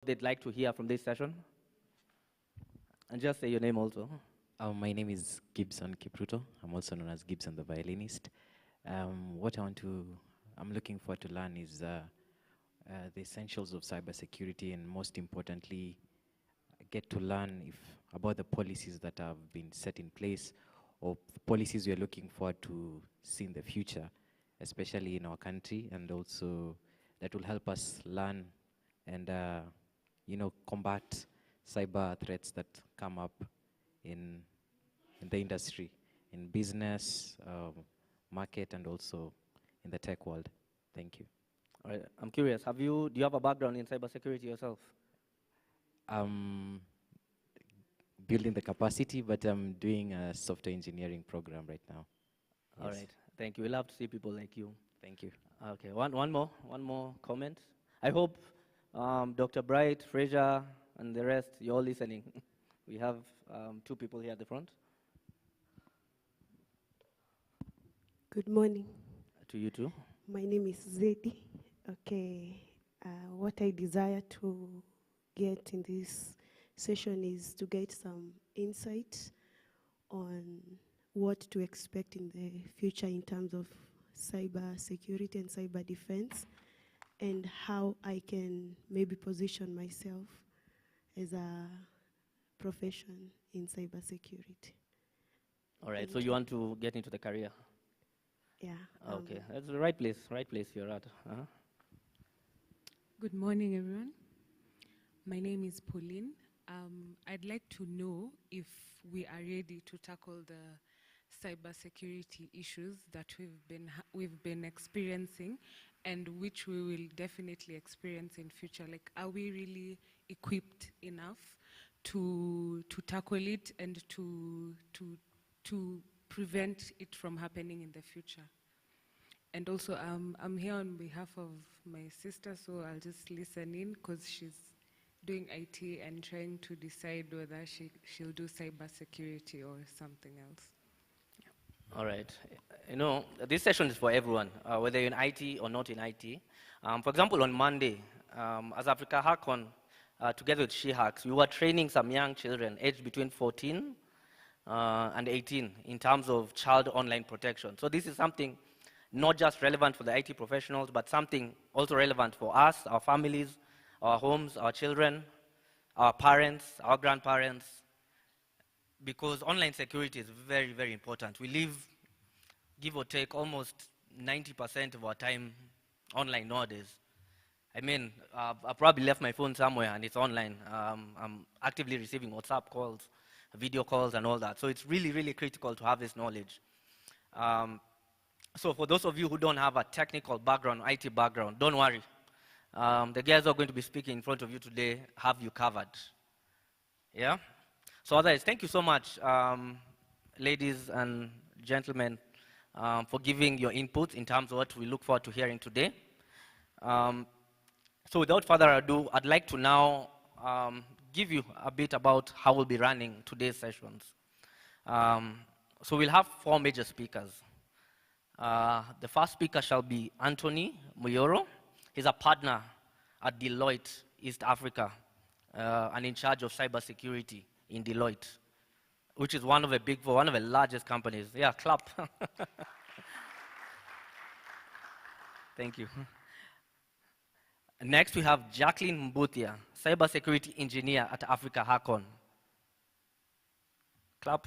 they'd like to hear from this session? And just say your name also. My name is Gibson Kipruto. I'm also known as Gibson the violinist. What I'm looking forward to learn is the essentials of cybersecurity, and most importantly, get to learn about the policies that have been set in place, or policies we are looking forward to see in the future, especially in our country, and also that will help us learn and combat cyber threats that come up in the industry, in business, market, and also in the tech world. Thank you. All right. I'm curious. Do you have a background in cybersecurity yourself? Building the capacity, but I'm doing a software engineering program right now. All right. Thank you. We love to see people like you. Thank you. Okay. One more comment. I hope Dr. Bright, Fraser, and the rest, you're all listening. We have 2 people here at the front. Good morning. To you too. My name is Zedi. Okay. What I desire to get in this session is to get some insight on what to expect in the future in terms of cyber security and cyber defense, and how I can maybe position myself as a profession in cybersecurity. All right. So you want to get into the career? Yeah. Okay. That's the right place you're at. Good morning, everyone. My name is Pauline. I'd like to know if we are ready to tackle the cybersecurity issues that we've been experiencing, and which we will definitely experience in future. Like, are we really equipped enough to tackle it and to prevent it from happening in the future? And also, I'm here on behalf of my sister, so I'll just listen in, because she's doing IT and trying to decide whether she'll do cybersecurity or something else. Yeah. All right. This session is for everyone, whether you're in IT or not in IT. For example, on Monday, as Africa Hackon, together with SheHacks, we were training some young children aged between 14 and 18 in terms of child online protection. So this is something not just relevant for the IT professionals, but something also relevant for us, our families, our homes, our children, our parents, our grandparents, because online security is very, very important. We live, give or take, almost 90% of our time online nowadays. I mean, I probably left my phone somewhere and it's online. I'm actively receiving WhatsApp calls, video calls, and all that. So it's really, really critical to have this knowledge. So for those of you who don't have a technical background, IT background, don't worry. The guys who are going to be speaking in front of you today have you covered. Yeah? So otherwise, thank you so much, ladies and gentlemen, for giving your input in terms of what we look forward to hearing today. So without further ado, I'd like to now give you a bit about how we'll be running today's sessions. So we'll have 4 major speakers. The first speaker shall be Anthony Muyoro. He's a partner at Deloitte East Africa and in charge of cybersecurity in Deloitte, which is one of the largest companies. Yeah, clap. Thank you. Next, we have Jacqueline Mbuthia, cybersecurity engineer at Africa Hackon. Clap.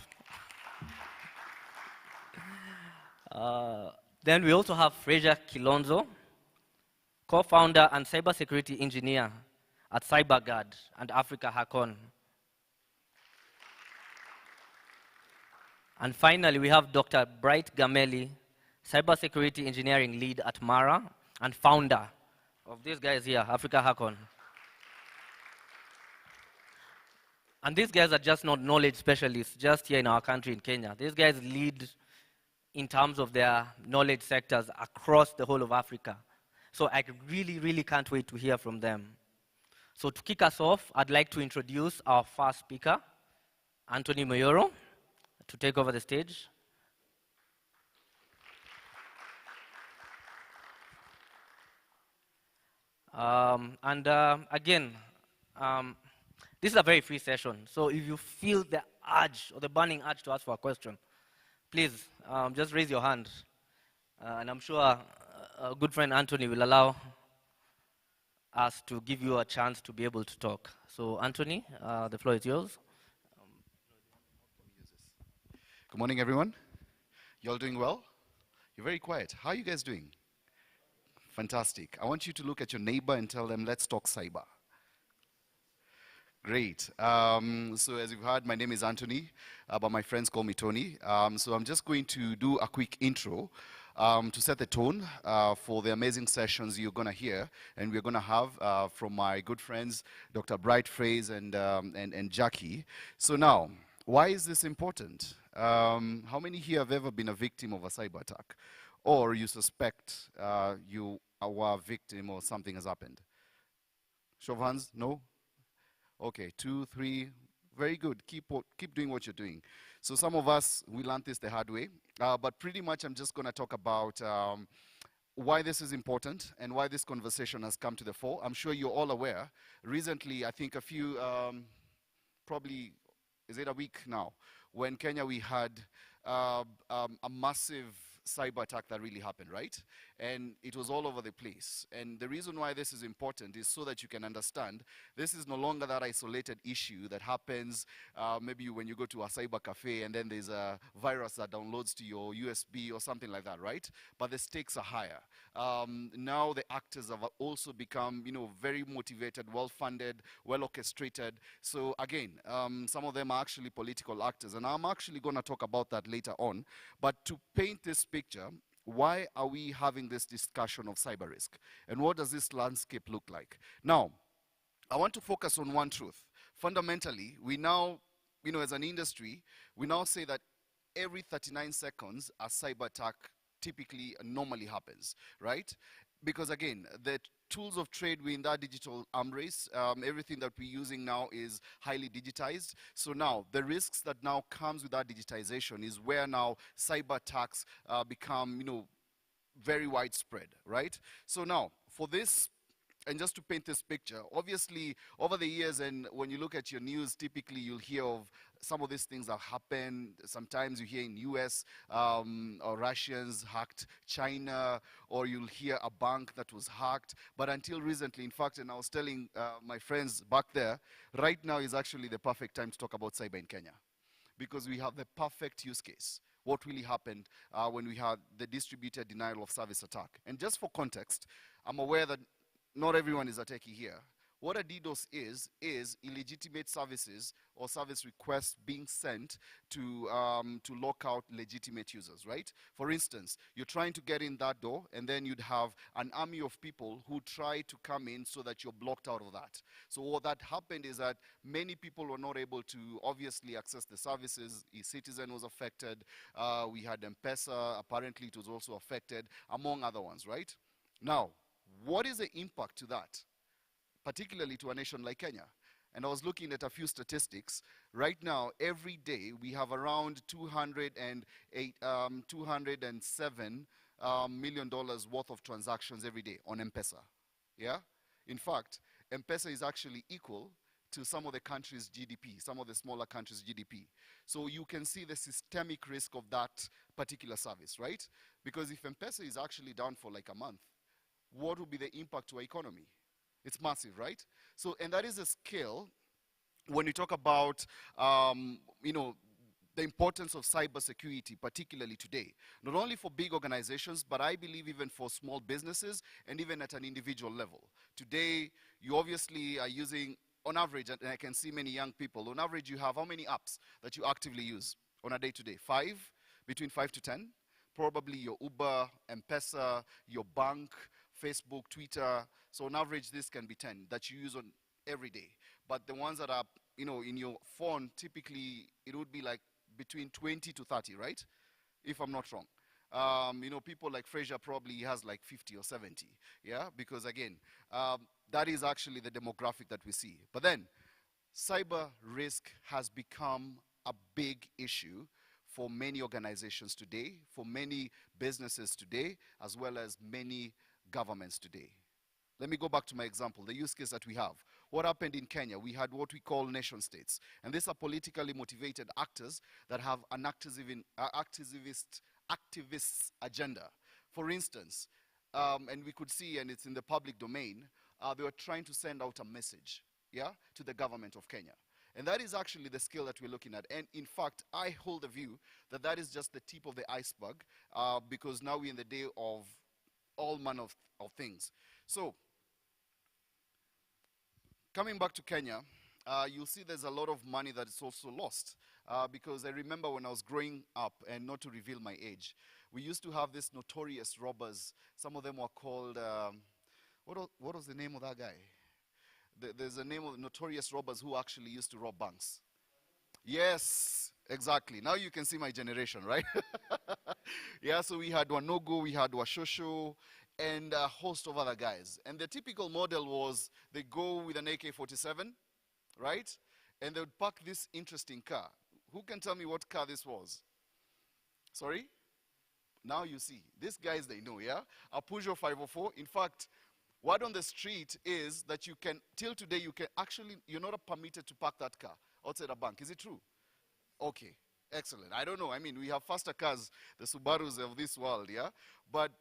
Then we also have Fraser Kilonzo, co-founder and cybersecurity engineer at CyberGuard and Africa Hackon. And finally, we have Dr. Bright Gameli, cybersecurity engineering lead at Mara and founder of these guys here, Africa Hackon. And these guys are just not knowledge specialists just here in our country in Kenya. These guys lead in terms of their knowledge sectors across the whole of Africa. So I really, really can't wait to hear from them. So to kick us off, I'd like to introduce our first speaker, Anthony Muyoro, to take over the stage. Again, this is a very free session. So if you feel the urge or the burning urge to ask for a question, please just raise your hand. And I'm sure a good friend Anthony will allow us to give you a chance to be able to talk. So Anthony, the floor is yours. Good morning, everyone. You all doing well? You're very quiet. How are you guys doing? Fantastic. I want you to look at your neighbor and tell them, let's talk cyber. Great. So as you've heard, my name is Anthony, but my friends call me Tony. So I'm just going to do a quick intro to set the tone for the amazing sessions you're going to hear and we're going to have from my good friends, Dr. Bright Fraze and Jackie. So now, why is this important? How many here have ever been a victim of a cyber attack? Or you suspect you are a victim or something has happened? Show of hands? No? Okay, 2, 3, very good. Keep doing what you're doing. So some of us, we learned this the hard way, but pretty much I'm just going to talk about why this is important and why this conversation has come to the fore. I'm sure you're all aware. Recently, I think a few, probably, is it a week now, when Kenya we had a massive cyber attack that really happened, right? And it was all over the place. And the reason why this is important is so that you can understand this is no longer that isolated issue that happens maybe when you go to a cyber cafe and then there's a virus that downloads to your USB or something like that, right? But the stakes are higher. Now the actors have also become, very motivated, well-funded, well-orchestrated. So again, some of them are actually political actors, and I'm actually going to talk about that later on. But to paint this picture, why are we having this discussion of cyber risk? And what does this landscape look like? Now, I want to focus on one truth. Fundamentally, we now, as an industry, we now say that every 39 seconds, a cyber attack typically normally happens, right? Because again, the tools of trade within that digital arm race, everything that we're using now is highly digitized. So now, the risks that now comes with that digitization is where now cyber attacks become, very widespread, right? So now, for this, and just to paint this picture, obviously, over the years, and when you look at your news, typically you'll hear of some of these things that happen. Sometimes you hear in US, or Russians hacked China, or you'll hear a bank that was hacked. But until recently, in fact, and I was telling my friends back there, right now is actually the perfect time to talk about cyber in Kenya, because we have the perfect use case. What really happened when we had the distributed denial of service attack. And just for context, I'm aware that not everyone is a techie here. What a DDoS is illegitimate services or service requests being sent to lock out legitimate users, right? For instance, you're trying to get in that door, and then you'd have an army of people who try to come in so that you're blocked out of that. So what that happened is that many people were not able to obviously access the services. E-Citizen was affected. We had M-Pesa. Apparently, it was also affected, among other ones, right? Now, what is the impact to that, particularly to a nation like Kenya? And I was looking at a few statistics. Right now, every day, we have around $207 million worth of transactions every day on M-Pesa. Yeah? In fact, M-Pesa is actually equal to some of the countries' GDP, some of the smaller countries' GDP. So you can see the systemic risk of that particular service, right? Because if M-Pesa is actually down for like a month, what would be the impact to our economy? It's massive, right? So, and that is a scale when you talk about, the importance of cybersecurity, particularly today. Not only for big organizations, but I believe even for small businesses and even at an individual level. Today, you obviously are using, on average, and I can see many young people, on average you have how many apps that you actively use on a day-to-day? 5? Between 5 to 10? Probably your Uber, M-Pesa, your bank, Facebook, Twitter. So on average, this can be 10 that you use on every day. But the ones that are, in your phone, typically it would be like between 20 to 30, right? If I'm not wrong. People like Fraser probably has like 50 or 70, yeah? Because again, that is actually the demographic that we see. But then, cyber risk has become a big issue for many organizations today, for many businesses today, as well as many governments today. Let me go back to my example, the use case that we have. what happened in Kenya? We had what we call nation states. And these are politically motivated actors that have an activist agenda. For instance, and we could see, and it's in the public domain, they were trying to send out a message, yeah, to the government of Kenya. And that is actually the skill that we're looking at. And in fact, I hold the view that that is just the tip of the iceberg, because now we're in the day of all manner of things. So, coming back to Kenya, you'll see there's a lot of money that is also lost. Because I remember when I was growing up, and not to reveal my age, we used to have these notorious robbers. Some of them were called, what was the name of that guy? There's a name of notorious robbers who actually used to rob banks. Yes, exactly. Now you can see my generation, right? Yeah, so we had Wanogo, we had Washosho, and a host of other guys. And the typical model was they go with an AK-47, right? And they would park this interesting car. Who can tell me what car this was? Sorry? Now you see. These guys, they know, yeah? A Peugeot 504. In fact, word on the street is that you can, till today, you can actually, you're not permitted to park that car outside a bank. Is it true? Okay, excellent. I don't know. I mean, we have faster cars, the Subarus of this world, yeah? But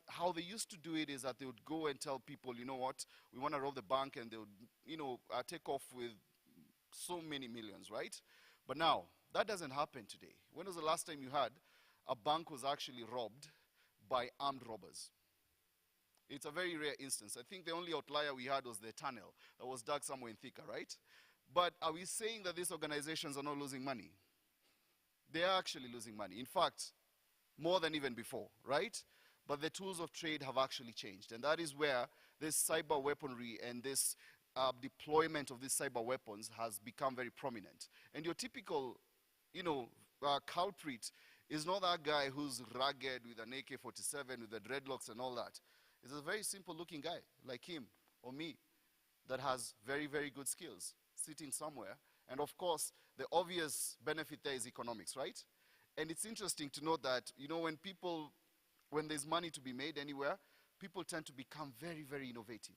how they used to do it is that they would go and tell people, you know what, we want to rob the bank, and they would, you know, take off with so many millions, right? But now, that doesn't happen today. When was the last time you had a bank was actually robbed by armed robbers? It's a very rare instance. I think the only outlier we had was the tunnel that was dug somewhere in Thika, right? But are we saying that these organizations are not losing money? They are actually losing money. In fact, more than even before, right? But the tools of trade have actually changed. And that is where this cyber weaponry and this deployment of these cyber weapons has become very prominent. And your typical, you know, culprit is not that guy who's rugged with an AK-47 with the dreadlocks and all that. It's a very simple looking guy like him or me that has very, very good skills sitting somewhere. And of course, the obvious benefit there is economics, right? And it's interesting to note that, you know, when there's money to be made anywhere, people tend to become very, very innovative,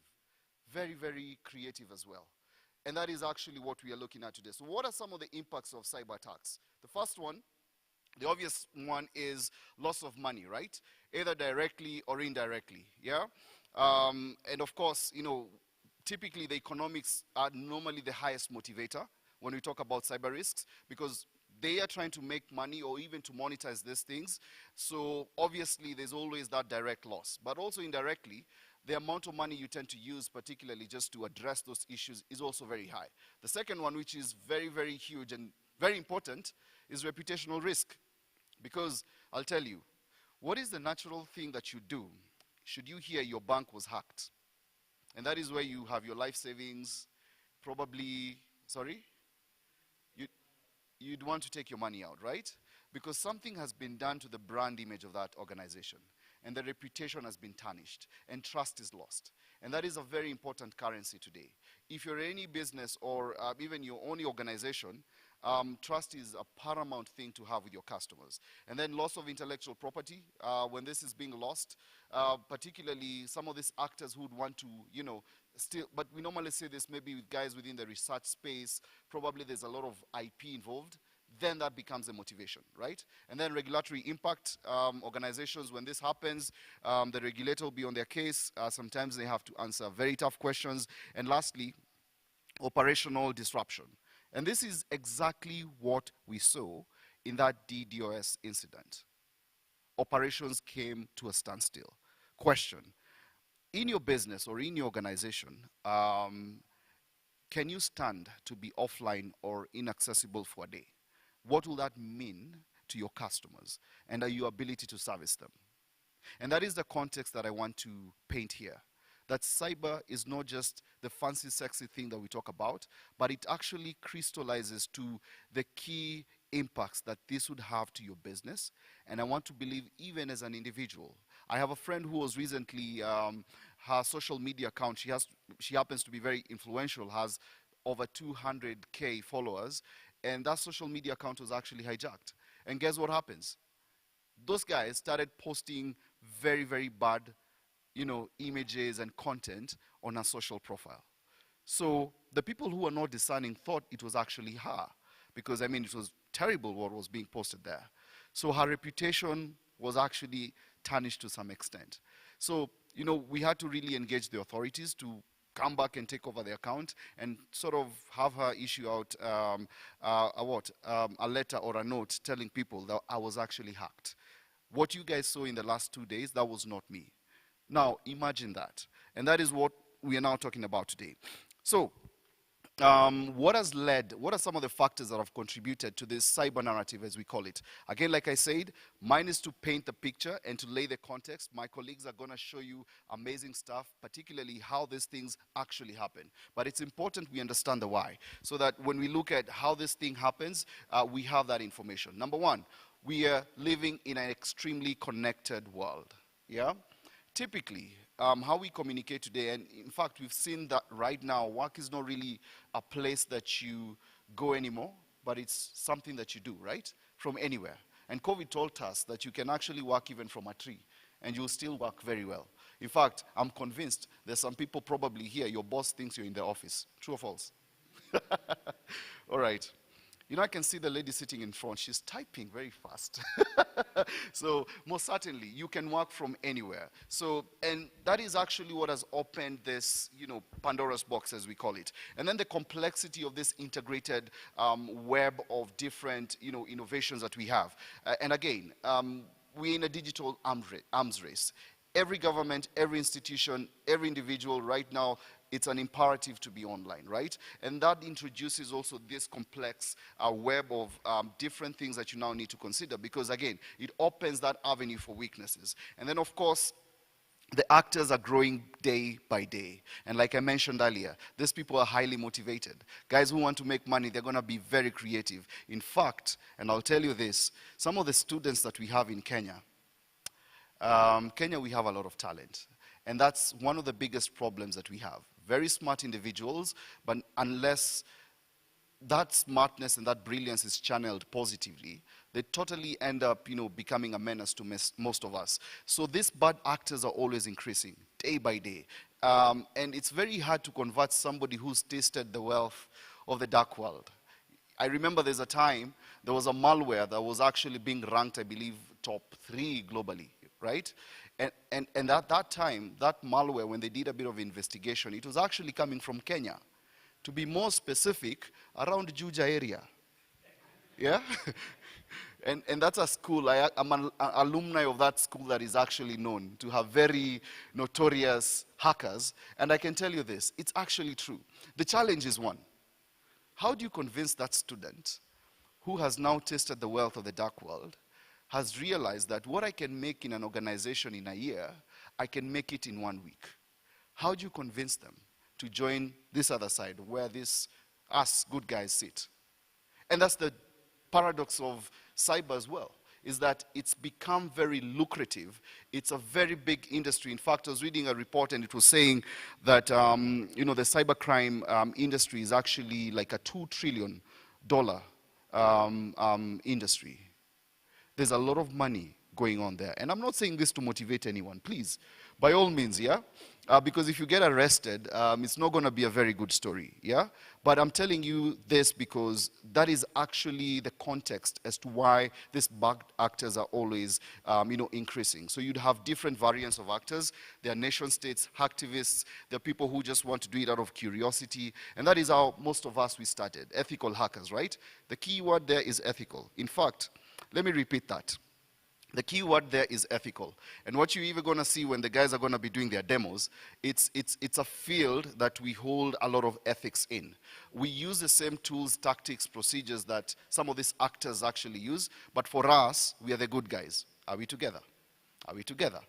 very, very creative as well. And that is actually what we are looking at today. So what are some of the impacts of cyber attacks? The first one, the obvious one, is loss of money, right? Either directly or indirectly, yeah? And of course, you know, typically the economics are normally the highest motivator when we talk about cyber risks, because they are trying to make money or even to monetize these things. So obviously there's always that direct loss. But also indirectly, the amount of money you tend to use, particularly just to address those issues, is also very high. The second one, which is very, very huge and very important, is reputational risk. Because I'll tell you, what is the natural thing that you do should you hear your bank was hacked? And that is where you have your life savings, probably, sorry? You'd want to take your money out, right? Because something has been done to the brand image of that organization, and the reputation has been tarnished, and trust is lost. And that is a very important currency today. If you're any business or even your own organization, trust is a paramount thing to have with your customers. And then loss of intellectual property, when this is being lost, particularly some of these actors who would want to, you know, still, but we normally say this maybe with guys within the research space, probably there's a lot of IP involved, then that becomes a motivation, right? And then regulatory impact, organizations, when this happens, the regulator will be on their case. Sometimes they have to answer very tough questions. And lastly, operational disruption. And this is exactly what we saw in that DDoS incident. Operations came to a standstill. Question, in your business or in your organization, can you stand to be offline or inaccessible for a day? What will that mean to your customers and your ability to service them? And that is the context that I want to paint here. That cyber is not just the fancy, sexy thing that we talk about, but it actually crystallizes to the key impacts that this would have to your business. And I want to believe even as an individual. I have a friend who was recently, her social media account, she happens to be very influential, has over 200K followers, and that social media account was actually hijacked. And guess what happens? Those guys started posting very, very bad, you know, images and content on her social profile. So the people who were not discerning thought it was actually her, because I mean, it was terrible what was being posted there. So her reputation was actually tarnished to some extent. So, you know, we had to really engage the authorities to come back and take over the account and sort of have her issue out a letter or a note telling people that I was actually hacked. What you guys saw in the last 2 days, that was not me. Now, imagine that. And that is what we are now talking about today. So, what are some of the factors that have contributed to this cyber narrative, as we call it? Again, like I said, mine is to paint the picture and to lay the context. My colleagues are going to show you amazing stuff, particularly how these things actually happen. But it's important we understand the why, so that when we look at how this thing happens, we have that information. Number one, we are living in an extremely connected world. Yeah? Typically, how we communicate today, and in fact, we've seen that right now, work is not really a place that you go anymore, but it's something that you do, right? From anywhere. And COVID told us that you can actually work even from a tree, and you'll still work very well. In fact, I'm convinced there's some people probably here, your boss thinks you're in the office. True or false? All right. You know, I can see the lady sitting in front. She's typing very fast. So most certainly, you can work from anywhere. So, and that is actually what has opened this, you know, Pandora's box, as we call it. And then the complexity of this integrated web of different, you know, innovations that we have. And again, we're in a digital arms race. Every government, every institution, every individual right now, it's an imperative to be online, right? And that introduces also this complex web of different things that you now need to consider, because again, it opens that avenue for weaknesses. And then of course, the actors are growing day by day. And like I mentioned earlier, these people are highly motivated. Guys who want to make money, they're going to be very creative. In fact, and I'll tell you this, some of the students that we have in Kenya, we have a lot of talent. And that's one of the biggest problems that we have. Very smart individuals, but unless that smartness and that brilliance is channeled positively, they totally end up, you know, becoming a menace to most of us. So these bad actors are always increasing, day by day. And it's very hard to convert somebody who's tasted the wealth of the dark world. I remember there's a time, there was a malware that was actually being ranked, I believe, top 3 globally, right? And at that time, that malware, when they did a bit of investigation, it was actually coming from Kenya. To be more specific, around Juja area. Yeah? and that's a school, I'm an alumni of that school that is actually known to have very notorious hackers. And I can tell you this, it's actually true. The challenge is one. How do you convince that student who has now tasted the wealth of the dark world, has realized that what I can make in an organization in a year, I can make it in 1 week? How do you convince them to join this other side where us good guys sit? And that's the paradox of cyber as well, is that it's become very lucrative. It's a very big industry. In fact, I was reading a report and it was saying that you know, the cybercrime industry is actually like a $2 trillion industry. There's a lot of money going on there. And I'm not saying this to motivate anyone, please. By all means, yeah? Because if you get arrested, it's not going to be a very good story, yeah? But I'm telling you this because that is actually the context as to why these bad actors are always, you know, increasing. So you'd have different variants of actors. There are nation states, hacktivists. There are people who just want to do it out of curiosity. And that is how most of us, we started. Ethical hackers, right? The key word there is ethical. In fact, let me repeat that. The key word there is ethical. And what you're even going to see when the guys are going to be doing their demos, it's a field that we hold a lot of ethics in. We use the same tools, tactics, procedures that some of these actors actually use, but for us, we are the good guys. Are we together? Are we together?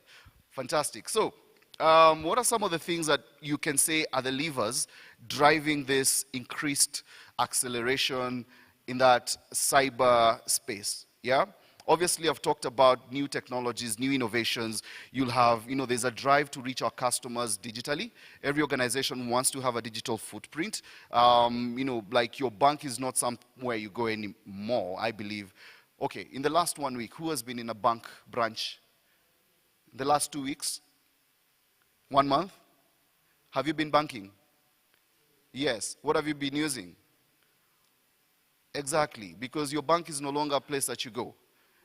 Fantastic. So, what are some of the things that you can say are the levers driving this increased acceleration in that cyber space? Yeah? Obviously, I've talked about new technologies, new innovations. You'll have, you know, there's a drive to reach our customers digitally. Every organization wants to have a digital footprint. You know, like your bank is not somewhere you go anymore, I believe. Okay, in the last 1 week, who has been in a bank branch? In the last 2 weeks? 1 month? Have you been banking? Yes. What have you been using? Exactly, because your bank is no longer a place that you go.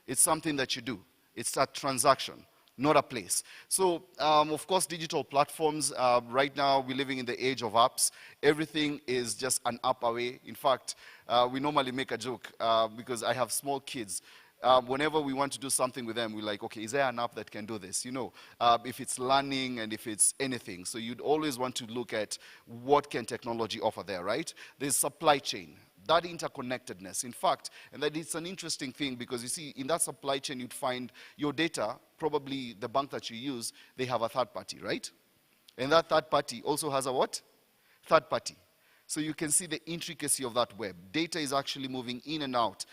It's something that you do. It's a transaction, not a place. So, of course, digital platforms, right now we're living in the age of apps. Everything is just an app away. In fact, we normally make a joke because I have small kids. Whenever we want to do something with them, we're like, okay, is there an app that can do this? You know, if it's learning and if it's anything. So you'd always want to look at what can technology offer there, right? There's supply chain. That interconnectedness, in fact, and that it's an interesting thing because you see, in that supply chain, you'd find your data, probably the bank that you use, they have a third party, right? And that third party also has a what? Third party. So you can see the intricacy of that web. Data is actually moving in and out.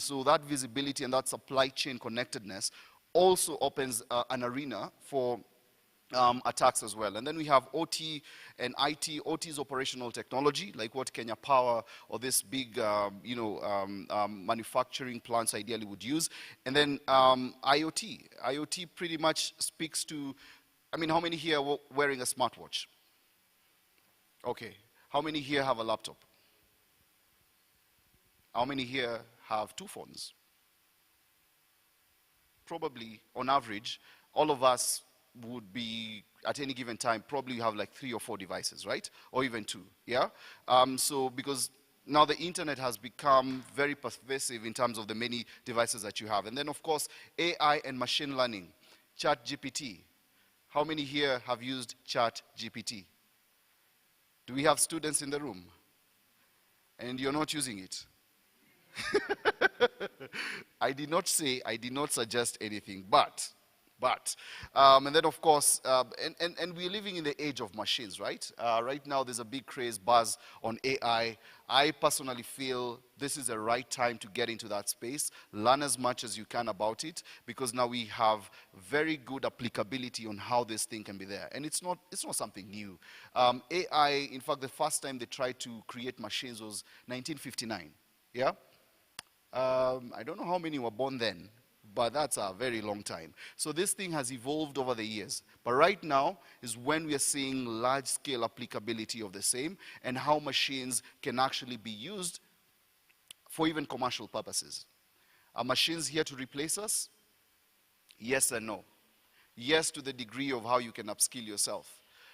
So that visibility and that supply chain connectedness also opens an arena for attacks as well. And then we have OT and IT. OT is operational technology, like what Kenya Power or this big, manufacturing plants ideally would use. And then IoT. IoT pretty much speaks to, I mean, how many here are wearing a smartwatch? Okay. How many here have a laptop? How many here have two phones? Probably, on average, all of us would be, at any given time, probably you have like 3 or 4 devices, right? Or even 2, yeah? So, because now the internet has become very pervasive in terms of the many devices that you have. And then, of course, AI and machine learning, ChatGPT. How many here have used ChatGPT? Do we have students in the room? And you're not using it? I did not suggest anything, but, and then of course, and we're living in the age of machines, right? Right now there's a big craze, buzz on AI. I personally feel this is the right time to get into that space, learn as much as you can about it, because now we have very good applicability on how this thing can be there. And it's not something new. AI, in fact, the first time they tried to create machines was 1959, yeah? I don't know how many were born then, but that's a very long time. So this thing has evolved over the years. But right now is when we are seeing large-scale applicability of the same and how machines can actually be used for even commercial purposes. Are machines here to replace us? Yes and no. Yes, to the degree of how you can upskill yourself.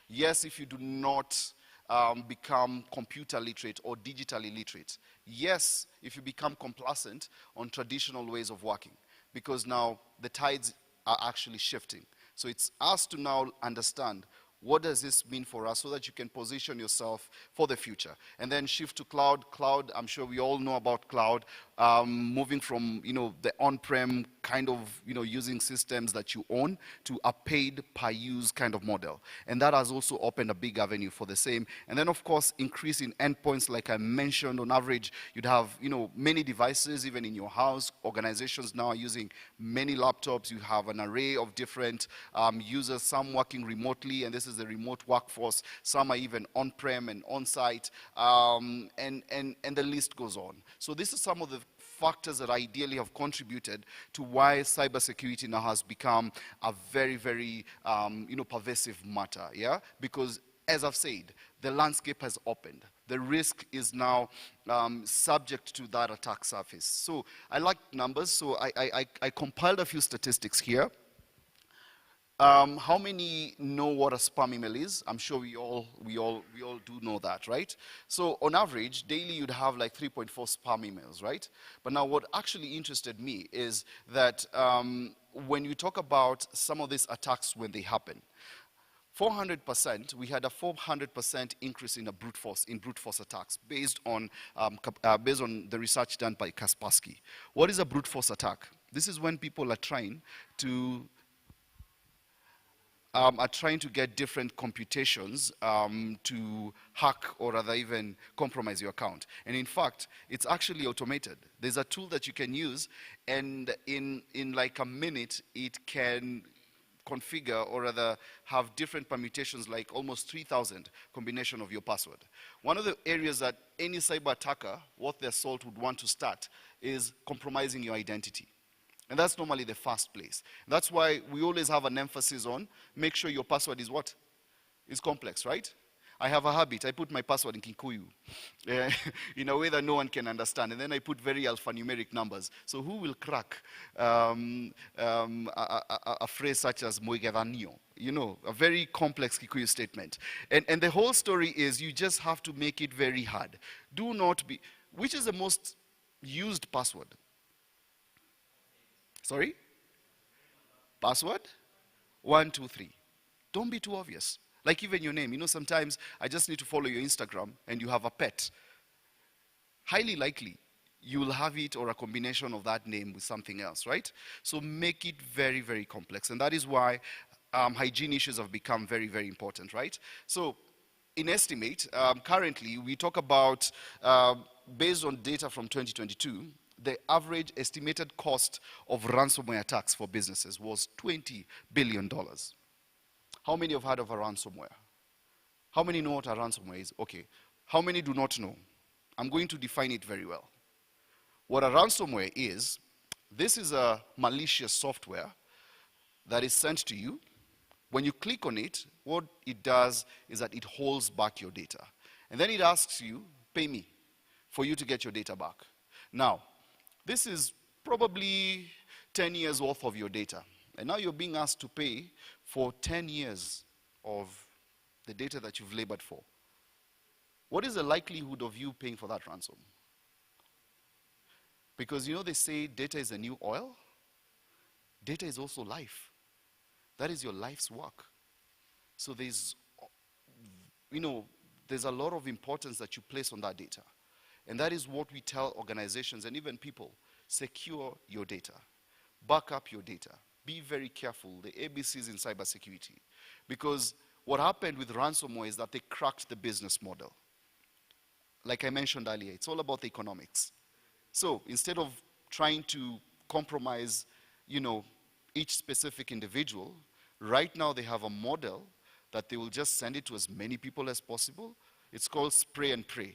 Yes, if you do not become computer literate or digitally literate. Yes, if you become complacent on traditional ways of working, because now the tides are actually shifting. So it's us to now understand what does this mean for us so that you can position yourself for the future. And then shift to cloud. Cloud, I'm sure we all know about cloud. Moving from, the on-prem kind of, using systems that you own to a paid per use kind of model. And that has also opened a big avenue for the same. And then, of course, increase in endpoints, like I mentioned. On average, you'd have, many devices, even in your house. Organizations now are using many laptops. You have an array of different users, some working remotely, and this is the remote workforce. Some are even on-prem and on-site, and the list goes on. So this is some of the factors that ideally have contributed to why cybersecurity now has become a very, very, pervasive matter, yeah? Because, as I've said, the landscape has opened. The risk is now subject to that attack surface. So I like numbers, so I compiled a few statistics here. How many know what a spam email is? I'm sure we all do know that, right? So on average, daily you'd have like 3.4 spam emails, right? But now what actually interested me is that when you talk about some of these attacks when they happen, 400%, we had a 400% increase in brute force attacks based on the research done by Kaspersky. What is a brute force attack? This is when people are trying to get different computations to hack or rather even compromise your account. And in fact, it's actually automated. There's a tool that you can use, and in like a minute, it can configure or rather have different permutations, like almost 3,000 combination of your password. One of the areas that any cyber attacker, what their assault would want to start, is compromising your identity. And that's normally the first place. That's why we always have an emphasis on make sure your password is what? Is complex, right? I have a habit. I put my password in Kikuyu in a way that no one can understand. And then I put very alphanumeric numbers. So who will crack a phrase such as Moigedanio? You know, a very complex Kikuyu statement. And the whole story is you just have to make it very hard. Do not be, which is the most used password? Sorry? Password? 1, 2, 3. Don't be too obvious. Like even your name. You know, sometimes I just need to follow your Instagram and you have a pet. Highly likely, you will have it or a combination of that name with something else, right? So make it very, very complex. And that is why hygiene issues have become very, very important, right? So in estimate, currently, we talk about, based on data from 2022, the average estimated cost of ransomware attacks for businesses was $20 billion. How many have heard of a ransomware? How many know what a ransomware is? Okay. How many do not know? I'm going to define it very well. What a ransomware is, this is a malicious software that is sent to you. When you click on it, what it does is that it holds back your data. And then it asks you, pay me, for you to get your data back. Now, this is probably 10 years worth of your data. And now you're being asked to pay for 10 years of the data that you've labored for. What is the likelihood of you paying for that ransom? Because you know they say data is the new oil. Data is also life. That is your life's work. So there's, you know, there's a lot of importance that you place on that data. And that is what we tell organizations and even people. Secure your data. Back up your data. Be very careful, the ABCs in cybersecurity. Because what happened with ransomware is that they cracked the business model. Like I mentioned earlier, it's all about the economics. So instead of trying to compromise, you know, each specific individual, right now they have a model that they will just send it to as many people as possible. It's called spray and pray.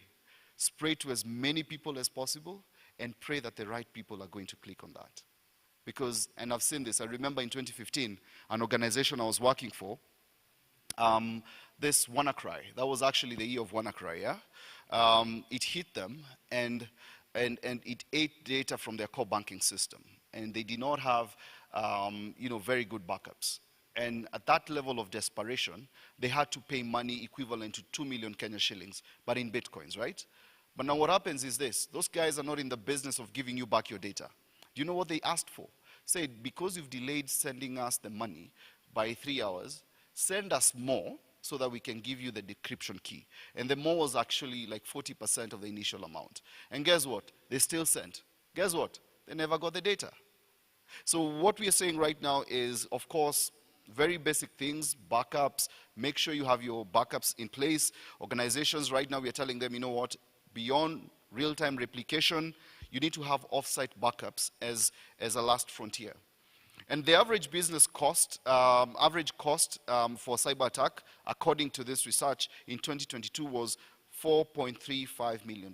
Spray to as many people as possible and pray that the right people are going to click on that. Because, and I've seen this, I remember in 2015, an organization I was working for, this WannaCry, that was actually the year of WannaCry, yeah? It hit them and it ate data from their core banking system. And they did not have, you know, very good backups. And at that level of desperation, they had to pay money equivalent to 2 million Kenya shillings, but in bitcoins, right? But now what happens is this, those guys are not in the business of giving you back your data. Do you know what they asked for? Said, because you've delayed sending us the money by 3 hours, send us more so that we can give you the decryption key. And the more was actually like 40% of the initial amount. And guess what? They still sent. Guess what? They never got the data. So what we are saying right now is, of course, very basic things, backups, make sure you have your backups in place. Organizations right now, we are telling them, you know what, beyond real-time replication, you need to have off-site backups as a last frontier. And the average business cost, average cost for cyber attack, according to this research in 2022 was $4.35 million.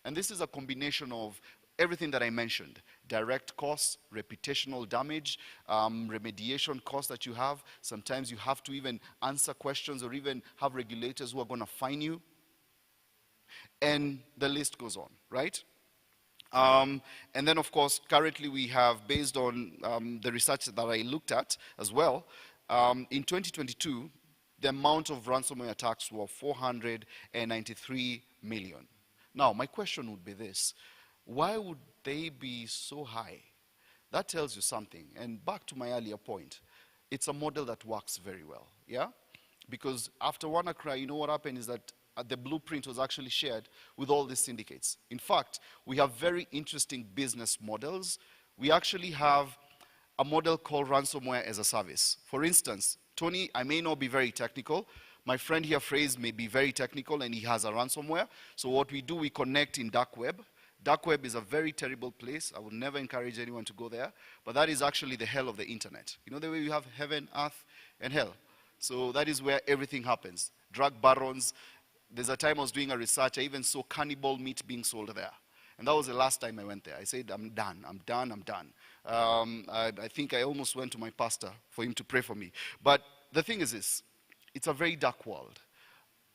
And this is a combination of everything that I mentioned, direct costs, reputational damage, remediation costs that you have. Sometimes you have to even answer questions or even have regulators who are going to fine you. And the list goes on, right? And then, of course, currently we have, based on the research that I looked at as well, in 2022, the amount of ransomware attacks were 493 million. Now, my question would be this. Why would they be so high? That tells you something. And back to my earlier point, it's a model that works very well, yeah? Because after WannaCry, you know what happened is that the blueprint was actually shared with all these syndicates. In fact, we have very interesting business models. We actually have a model called ransomware as a service. For instance, Tony, I may not be very technical. My friend here, Phrase, may be very technical and he has a ransomware. So what we do, we connect in dark web. Dark web is a very terrible place. I would never encourage anyone to go there. But that is actually the hell of the internet. You know the way we have heaven, earth, and hell? So that is where everything happens. Drug barons. There's a time I was doing a research, I even saw cannibal meat being sold there. And that was the last time I went there. I said, I'm done, I'm done, I'm done. I think I almost went to my pastor for him to pray for me. But the thing is this, it's a very dark world.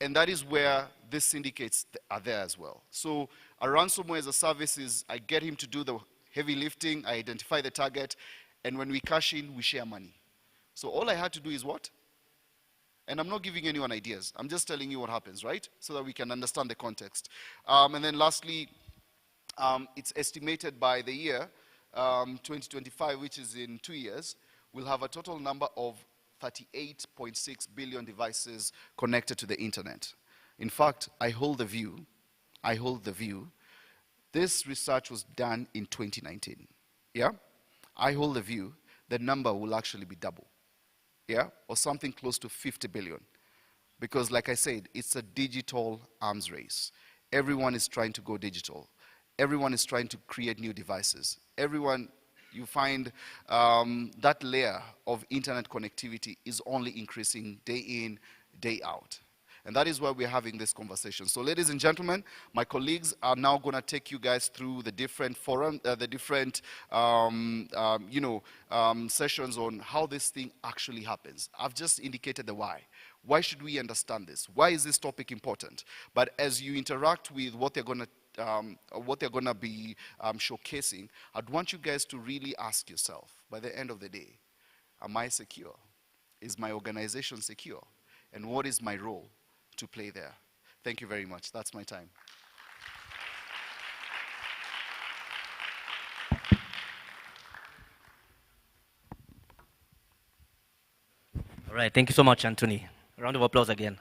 And that is where these syndicates are there as well. So a ransomware as a service is, I get him to do the heavy lifting, I identify the target, and when we cash in, we share money. So all I had to do is what? And I'm not giving anyone ideas. I'm just telling you what happens, right? So that we can understand the context. And then lastly, it's estimated by the year 2025, which is in 2 years, we'll have a total number of 38.6 billion devices connected to the internet. In fact, I hold the view, this research was done in 2019, yeah? I hold the view the number will actually be double, yeah? Or something close to 50 billion. Because like I said, it's a digital arms race. Everyone is trying to go digital. Everyone is trying to create new devices. Everyone, you find that layer of internet connectivity is only increasing day in, day out. And that is why we're having this conversation. So ladies and gentlemen, my colleagues are now going to take you guys through the different forum, the different sessions on how this thing actually happens. I've just indicated the why. Why should we understand this? Why is this topic important? But as you interact with what they're going to be showcasing, I'd want you guys to really ask yourself, by the end of the day, am I secure? Is my organization secure? And what is my role to play there? Thank you very much. That's my time. All right, thank you so much, Anthony. A round of applause again.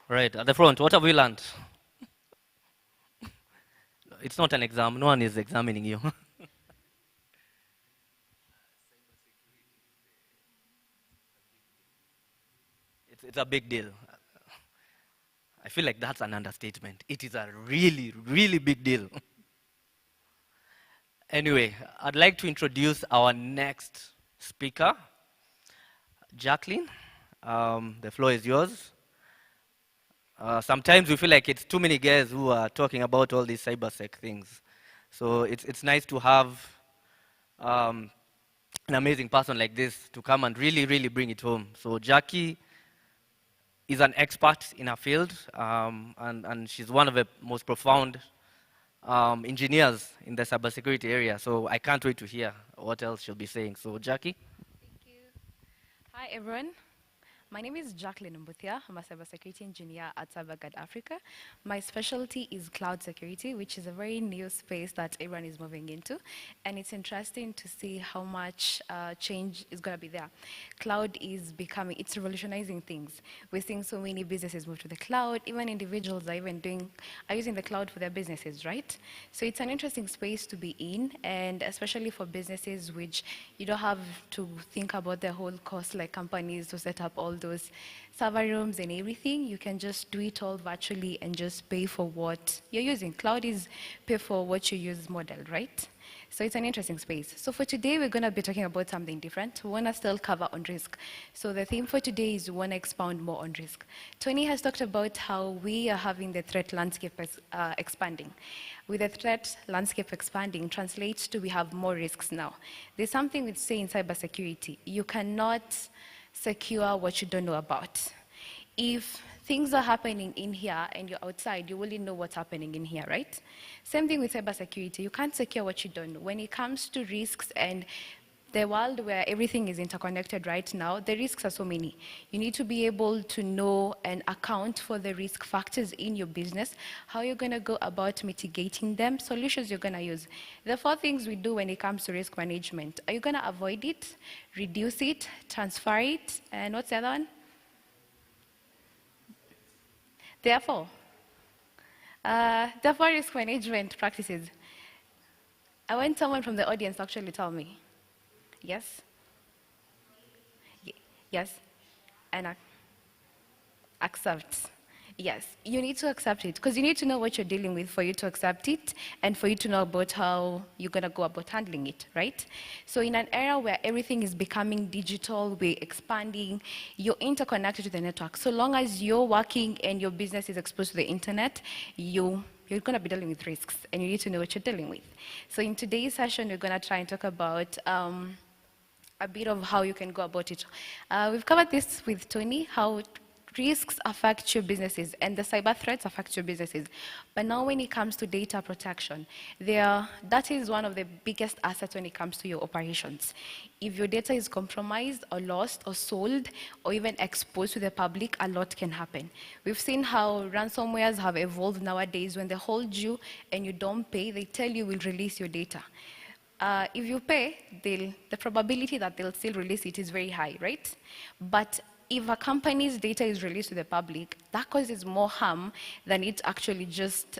All right, at the front, what have we learned? It's not an exam. No one is examining you. It's a big deal. I feel like that's an understatement. It is a really, really big deal. Anyway, I'd like to introduce our next speaker, Jacqueline. The floor is yours. Sometimes we feel like it's too many guys who are talking about all these cybersec things. So it's nice to have an amazing person like this to come and really, really bring it home. So Jackie is an expert in her field, and she's one of the most profound engineers in the cybersecurity area. So I can't wait to hear what else she'll be saying. So Jackie. Thank you. Hi, everyone. My name is Jacqueline Mbuthia. I'm a cybersecurity engineer at CyberGuard Africa. My specialty is cloud security, which is a very new space that everyone is moving into. And it's interesting to see how much change is going to be there. Cloud is becoming, it's revolutionizing things. We're seeing so many businesses move to the cloud. Even individuals are using the cloud for their businesses, right? So it's an interesting space to be in, and especially for businesses which you don't have to think about the whole cost, like companies to set up all those server rooms and everything. You can just do it all virtually and just pay for what you're using. Cloud is pay for what you use model, right? So it's an interesting space. So for today, we're going to be talking about something different. We want to still cover on risk. So the theme for today is we want to expound more on risk. Tony has talked about how we are having the threat landscape expanding. With the threat landscape expanding translates to we have more risks now. There's something we say in cybersecurity. You cannot secure what you don't know about. If things are happening in here and you're outside, you really know what's happening in here, right? Same thing with cybersecurity. You can't secure what you don't know. When it comes to risks and the world where everything is interconnected right now, the risks are so many. You need to be able to know and account for the risk factors in your business, how you're going to go about mitigating them, solutions you're going to use. The 4 things we do when it comes to risk management. Are you going to avoid it, reduce it, transfer it, and what's the other one? Therefore, risk management practices. I want someone from the audience to actually tell me. Yes? Yes? And accept. Yes, you need to accept it, because you need to know what you're dealing with for you to accept it, and for you to know about how you're going to go about handling it, right? So in an era where everything is becoming digital, we're expanding, you're interconnected to the network. So long as you're working and your business is exposed to the internet, you're going to be dealing with risks, and you need to know what you're dealing with. So in today's session, we're going to try and talk about a bit of how you can go about it. We've covered this with Tony, how risks affect your businesses and the cyber threats affect your businesses. But now when it comes to data protection, that is one of the biggest assets when it comes to your operations. If your data is compromised or lost or sold or even exposed to the public, a lot can happen. We've seen how ransomwares have evolved nowadays. When they hold you and you don't pay, they tell you we'll release your data. If you pay, the probability that they'll still release it is very high, right? But if a company's data is released to the public, that causes more harm than it actually just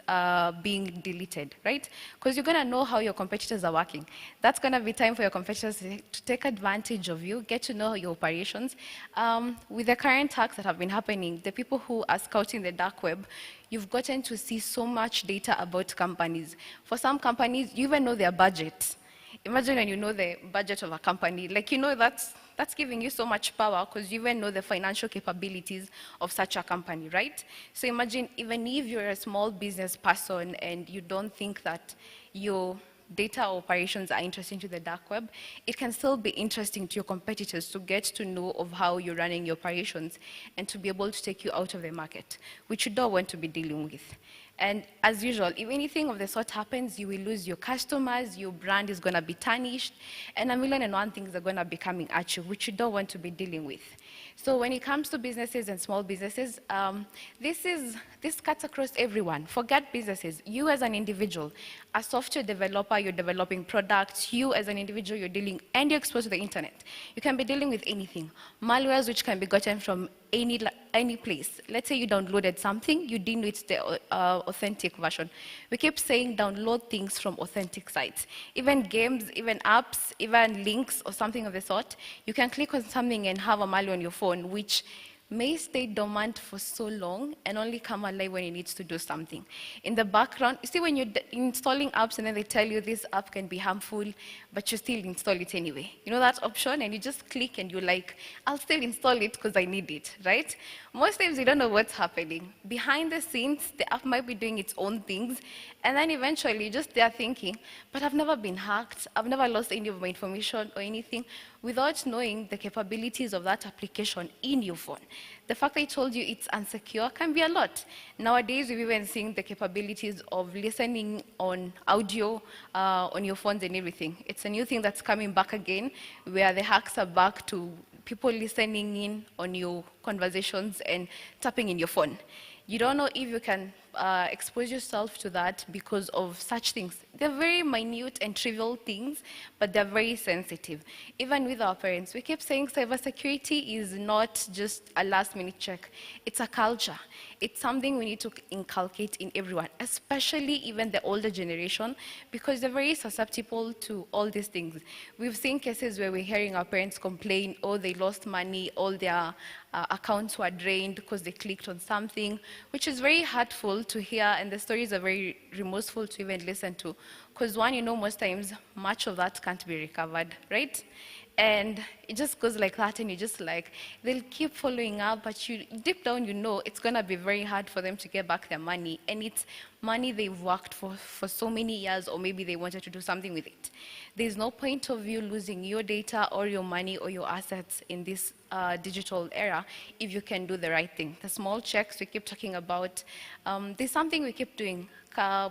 being deleted, right? Because you're going to know how your competitors are working. That's going to be time for your competitors to take advantage of you, get to know your operations. With the current hacks that have been happening, the people who are scouting the dark web, you've gotten to see so much data about companies. For some companies, you even know their budget. Imagine when you know the budget of a company, like you know that's giving you so much power because you even know the financial capabilities of such a company, right? So imagine even if you're a small business person and you don't think that your data operations are interesting to the dark web, it can still be interesting to your competitors to get to know of how you're running your operations and to be able to take you out of the market, which you don't want to be dealing with. And as usual, if anything of the sort happens, you will lose your customers, your brand is going to be tarnished, and 1,000,001 things are going to be coming at you, which you don't want to be dealing with. So when it comes to businesses and small businesses, this cuts across everyone. Forget businesses. You as an individual, a software developer, you're developing products. You as an individual, you're dealing, and you're exposed to the internet. You can be dealing with anything. Malwares which can be gotten from any place. Let's say you downloaded something, you didn't know it's the authentic version. We keep saying download things from authentic sites. Even games, even apps, even links or something of the sort, you can click on something and have a malware on your phone, which may stay dormant for so long and only come alive when it needs to do something. In the background, you see when you're installing apps and then they tell you this app can be harmful, but you still install it anyway. You know that option? And you just click and you're like, I'll still install it because I need it, right? Most times you don't know what's happening. Behind the scenes, the app might be doing its own things, and then eventually you're just there thinking, but I've never been hacked, I've never lost any of my information or anything, without knowing the capabilities of that application in your phone. The fact that I told you it's unsecure can be a lot. Nowadays, we've even seen the capabilities of listening on audio on your phones and everything. It's a new thing that's coming back again, where the hacks are back to people listening in on your conversations and tapping in your phone. You don't know if you can expose yourself to that because of such things. They're very minute and trivial things, but they're very sensitive. Even with our parents, we keep saying cybersecurity is not just a last-minute check. It's a culture. It's something we need to inculcate in everyone, especially even the older generation, because they're very susceptible to all these things. We've seen cases where we're hearing our parents complain, oh, they lost money, all their accounts were drained because they clicked on something, which is very hurtful to hear, and the stories are very remorseful to even listen to. Because one, you know, most times, much of that can't be recovered, right? And it just goes like that, and you're just like, they'll keep following up, but you, deep down you know it's going to be very hard for them to get back their money. And it's money they've worked for so many years, or maybe they wanted to do something with it. There's no point of you losing your data or your money or your assets in this digital era if you can do the right thing. The small checks we keep talking about, there's something we keep doing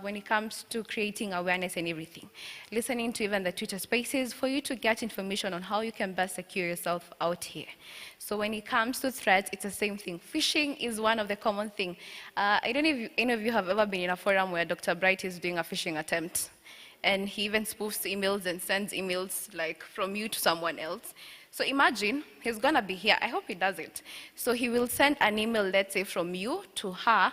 when it comes to creating awareness and everything. Listening to even the Twitter spaces for you to get information on how you can best secure yourself out here. So when it comes to threats, it's the same thing. Phishing is one of the common things. I don't know if any of you have ever been in a forum where Dr. Bright is doing a phishing attempt. And he even spoofs emails and sends emails like from you to someone else. So imagine he's gonna be here. I hope he does it. So he will send an email, let's say from you to her,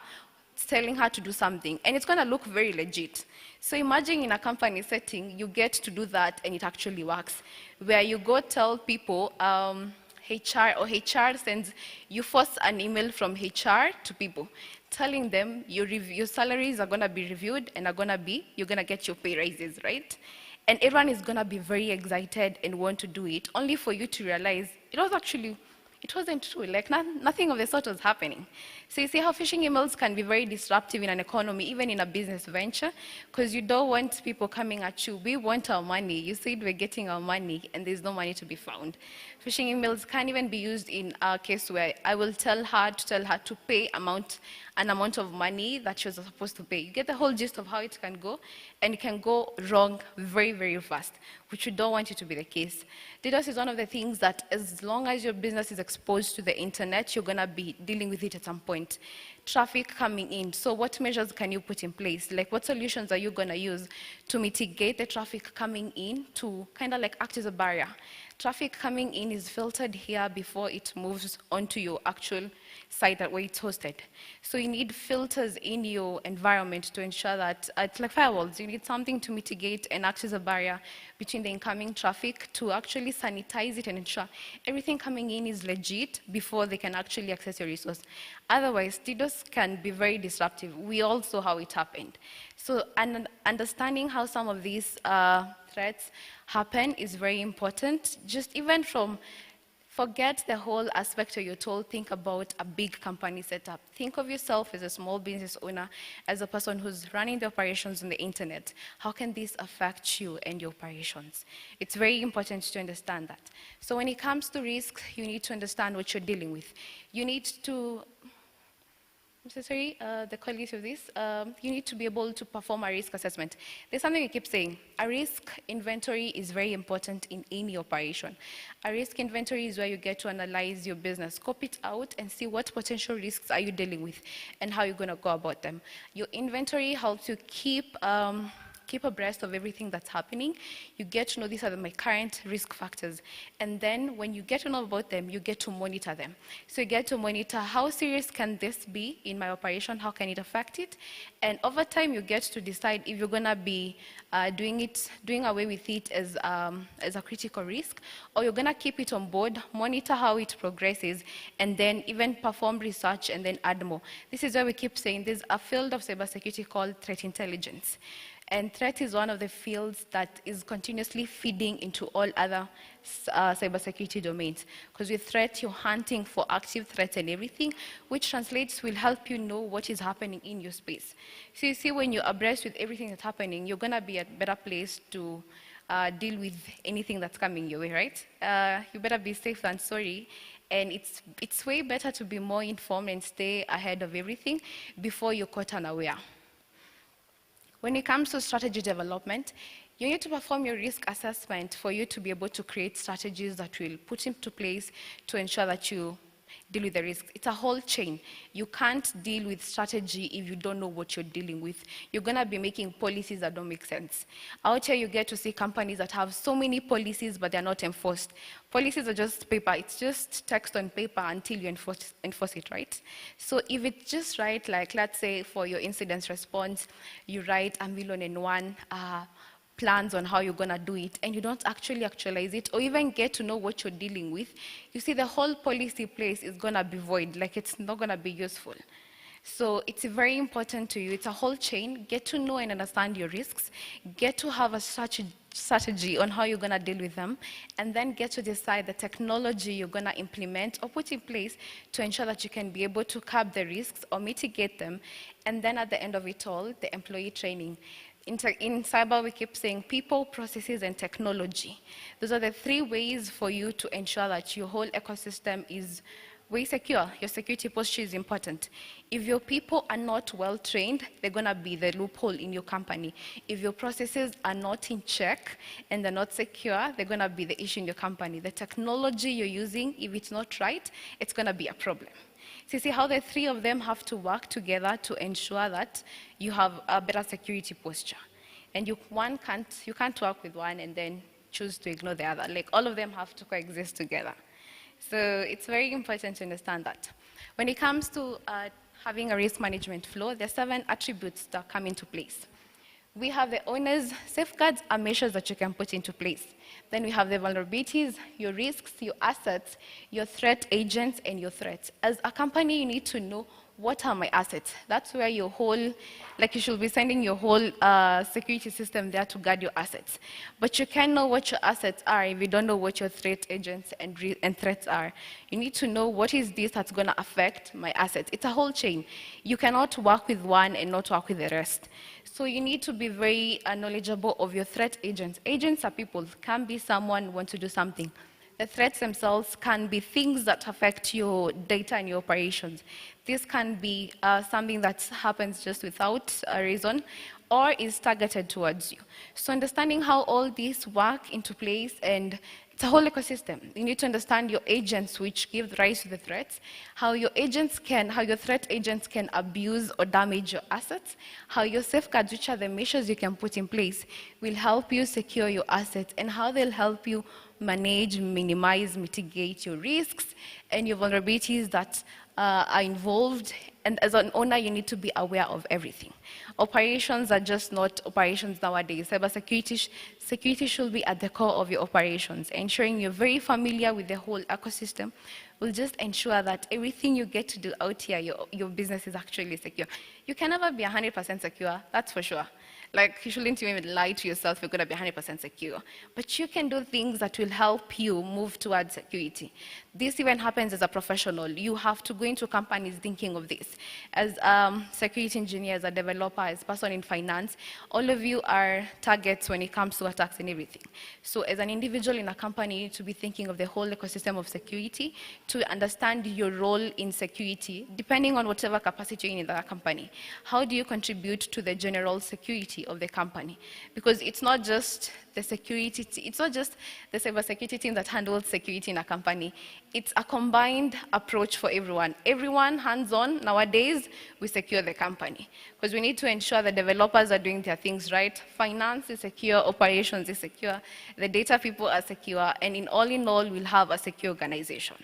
telling her to do something, and it's going to look very legit. So imagine in a company setting, you get to do that, and it actually works, where you go tell people, HR, or HR sends, you force an email from HR to people, telling them your salaries are going to be reviewed, and you're going to get your pay raises, right? And everyone is going to be very excited and want to do it, only for you to realize it was actually It wasn't true. Like nothing of the sort was happening. So you see how phishing emails can be very disruptive in an economy, even in a business venture, because you don't want people coming at you. We want our money. You said we're getting our money, and there's no money to be found. Phishing emails can even be used in a case where I will tell her to pay an amount of money that she was supposed to pay. You get the whole gist of how it can go, and it can go wrong very, very fast, which we don't want it to be the case. DDoS is one of the things that as long as your business is exposed to the internet, you're gonna be dealing with it at some point. Traffic coming in, so what measures can you put in place? Like what solutions are you gonna use to mitigate the traffic coming in to kind of like act as a barrier? Traffic coming in is filtered here before it moves onto your actual site where it's hosted. So you need filters in your environment to ensure that, it's like firewalls, you need something to mitigate and act as a barrier between the incoming traffic to actually sanitize it and ensure everything coming in is legit before they can actually access your resource. Otherwise, DDoS can be very disruptive. We all saw how it happened. So understanding how some of these threats happen is very important. Just even from, forget the whole aspect where you're told, think about a big company setup. Think of yourself as a small business owner, as a person who's running the operations on the internet. How can this affect you and your operations? It's very important to understand that. So when it comes to risk, you need to understand what you're dealing with. You need to, the quality of this, you need to be able to perform a risk assessment. There's something we keep saying, a risk inventory is very important in any operation. A risk inventory is where you get to analyze your business, scope it out and see what potential risks are you dealing with and how you're gonna go about them. Your inventory helps you keep abreast of everything that's happening. You get to know these are my current risk factors. And then when you get to know about them, you get to monitor them. So you get to monitor how serious can this be in my operation, how can it affect it? And over time, you get to decide if you're gonna be doing away with it as a critical risk, or you're gonna keep it on board, monitor how it progresses, and then even perform research and then add more. This is why we keep saying there's a field of cybersecurity called threat intelligence. And threat is one of the fields that is continuously feeding into all other cybersecurity domains. Because with threat, you're hunting for active threats and everything, which translates will help you know what is happening in your space. So you see, when you're abreast with everything that's happening, you're gonna be at a better place to deal with anything that's coming your way, right? You better be safe than sorry. And it's way better to be more informed and stay ahead of everything before you're caught unaware. When it comes to strategy development, you need to perform your risk assessment for you to be able to create strategies that will put into place to ensure that you deal with the risks. It's a whole chain. You can't deal with strategy if you don't know what you're dealing with. You're going to be making policies that don't make sense. Out here, you get to see companies that have so many policies, but they're not enforced. Policies are just paper. It's just text on paper until you enforce it, right? So if it's just right, like let's say for your incident response, you write 1,000,001 plans on how you're going to do it, and you don't actually actualize it or even get to know what you're dealing with, you see the whole policy place is going to be void, like it's not going to be useful. So it's very important to you. It's a whole chain. Get to know and understand your risks. Get to have a strategy on how you're going to deal with them, and then get to decide the technology you're going to implement or put in place to ensure that you can be able to curb the risks or mitigate them. And then at the end of it all, the employee training. In cyber, we keep saying people, processes, and technology. Those are the three ways for you to ensure that your whole ecosystem is very secure. Your security posture is important. If your people are not well trained, they're going to be the loophole in your company. If your processes are not in check and they're not secure, they're going to be the issue in your company. The technology you're using, if it's not right, it's going to be a problem. So you see how the three of them have to work together to ensure that you have a better security posture. And you can't work with one and then choose to ignore the other. Like all of them have to coexist together. So it's very important to understand that. When it comes to having a risk management flow, there are 7 attributes that come into place. We have the owners, safeguards, and measures that you can put into place. Then we have the vulnerabilities, your risks, your assets, your threat agents, and your threats. As a company, you need to know what are my assets? That's where your whole, like you should be sending your whole security system there to guard your assets. But you can't know what your assets are if you don't know what your threat agents and threats are. You need to know what is this that's going to affect my assets. It's a whole chain. You cannot work with one and not work with the rest. So you need to be very knowledgeable of your threat agents. Agents are people, can be someone who wants to do something. The threats themselves can be things that affect your data and your operations. This can be something that happens just without a reason or is targeted towards you. So understanding how all these work into place, and it's a whole ecosystem. You need to understand your agents which give rise to the threats, how your threat agents can abuse or damage your assets, how your safeguards, which are the measures you can put in place, will help you secure your assets, and how they'll help you manage, minimize, mitigate your risks and your vulnerabilities that are involved. And as an owner, you need to be aware of everything. Operations are just not operations nowadays. Security should be at the core of your operations. Ensuring you're very familiar with the whole ecosystem will just ensure that everything you get to do out here, your business is actually secure. You can never be 100% secure, that's for sure. Like, you shouldn't even lie to yourself you're going to be 100% secure. But you can do things that will help you move towards security. This even happens as a professional. You have to go into companies thinking of this. As a security engineer, as a developer, as a person in finance, all of you are targets when it comes to attacks and everything. So as an individual in a company, you need to be thinking of the whole ecosystem of security to understand your role in security, depending on whatever capacity you're in the company. How do you contribute to the general security of the company? Because it's not just the security, it's not just the cybersecurity team that handles security in a company. It's a combined approach for everyone. Everyone hands-on nowadays, we secure the company. Because we need to ensure the developers are doing their things right. Finance is secure, operations is secure, the data people are secure, and in all, we'll have a secure organization.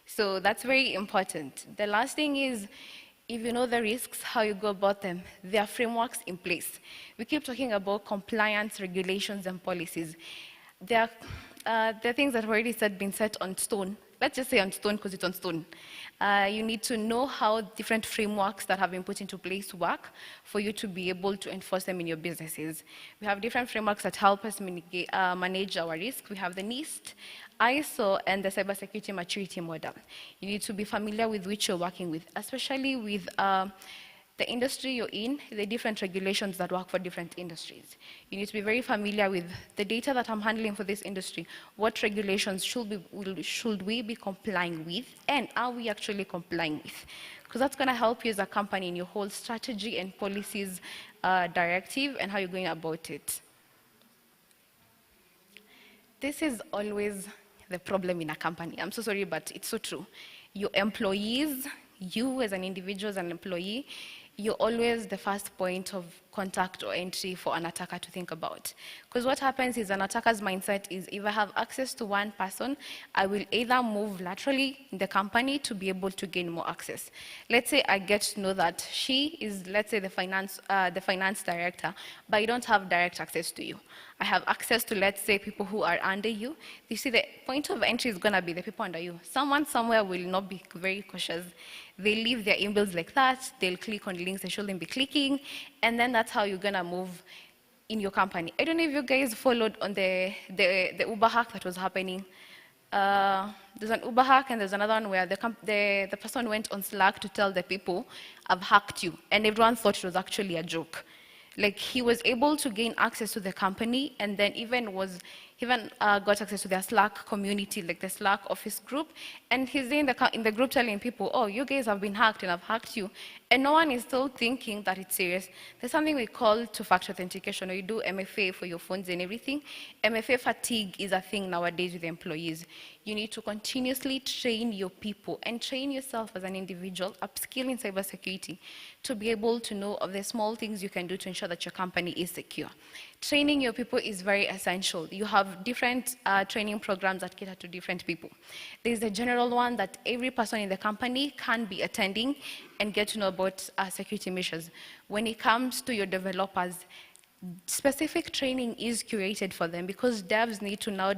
So that's very important. The last thing is, if you know the risks, how you go about them, there are frameworks in place. We keep talking about compliance, regulations, and policies. There are things that have already been set on stone. Let's just say on stone because it's on stone. You need to know how different frameworks that have been put into place work for you to be able to enforce them in your businesses. We have different frameworks that help us manage our risk. We have the NIST, ISO, and the Cybersecurity Maturity Model. You need to be familiar with which you're working with, especially with the industry you're in, the different regulations that work for different industries. You need to be very familiar with the data that I'm handling for this industry. What regulations should we be complying with, and are we actually complying with? Because that's going to help you as a company in your whole strategy and policies directive and how you're going about it. This is always the problem in a company. I'm so sorry, but it's so true. Your employees, you as an individual, as an employee, you're always the first point of contact or entry for an attacker to think about. Because what happens is an attacker's mindset is, if I have access to one person, I will either move laterally in the company to be able to gain more access. Let's say I get to know that she is, let's say, the finance director, but I don't have direct access to you. I have access to, let's say, people who are under you. You see, the point of entry is going to be the people under you. Someone somewhere will not be very cautious. They leave their emails like that. They'll click on links they shouldn't be clicking. And then that's how you're going to move in your company. I don't know if you guys followed on the Uber hack that was happening. There's an Uber hack, and there's another one where the person went on Slack to tell the people, I've hacked you. And everyone thought it was actually a joke. Like, he was able to gain access to the company, and then even got access to their Slack community, like the Slack office group, and he's in the group telling people, oh, you guys have been hacked and I've hacked you, and no one is still thinking that it's serious. There's something we call two-factor authentication, or you do MFA for your phones and everything. MFA fatigue is a thing nowadays with employees. You need to continuously train your people and train yourself as an individual, upskill in cybersecurity, to be able to know of the small things you can do to ensure that your company is secure. Training your people is very essential. You have different training programs that cater to different people. There's a general one that every person in the company can be attending and get to know about security measures. When it comes to your developers, specific training is curated for them because devs need to now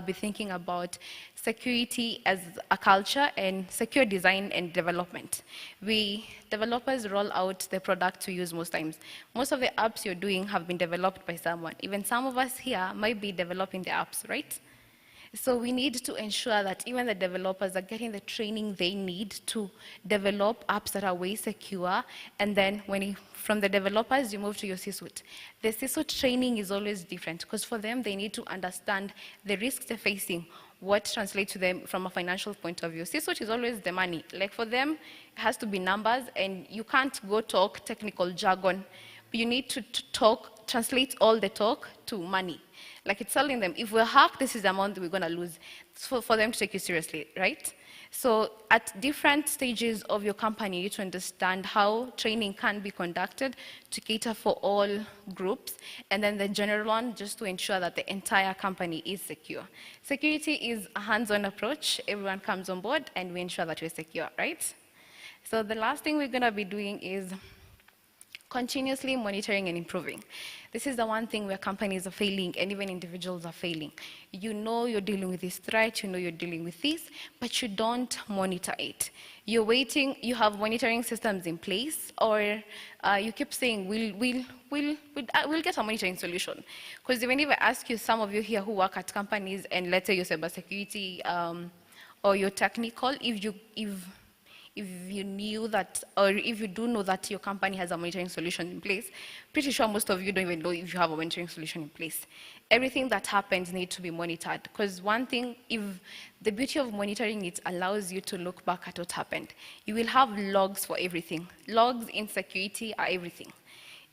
be thinking about security as a culture and secure design and development. We developers roll out the product to use most times. Most of the apps you're doing have been developed by someone. Even some of us here might be developing the apps, right? So we need to ensure that even the developers are getting the training they need to develop apps that are way secure. And then from the developers, you move to your C-suite. The C-suite training is always different because for them, they need to understand the risks they're facing, what translates to them from a financial point of view. C-suite is always the money. Like for them, it has to be numbers, and you can't go talk technical jargon. You need to translate all the talk to money. Like it's telling them, if we hack, this is the amount that we're going to lose. It's for them to take you seriously, right? So at different stages of your company, you need to understand how training can be conducted to cater for all groups, and then the general one just to ensure that the entire company is secure. Security is a hands-on approach. Everyone comes on board, and we ensure that we're secure, right? So the last thing we're going to be doing is continuously monitoring and improving. This is the one thing where companies are failing and even individuals are failing. You know you're dealing with this threat, you know you're dealing with this, but you don't monitor it. You're waiting, you have monitoring systems in place, or you keep saying, we'll get a monitoring solution. Because even if I ask you, some of you here who work at companies, and let's say you're cybersecurity or you're technical, if you knew that, or if you do know that your company has a monitoring solution in place, pretty sure most of you don't even know if you have a monitoring solution in place. Everything that happens needs to be monitored, because one thing, if the beauty of monitoring, it allows you to look back at what happened. You will have logs for everything. Logs in security are everything.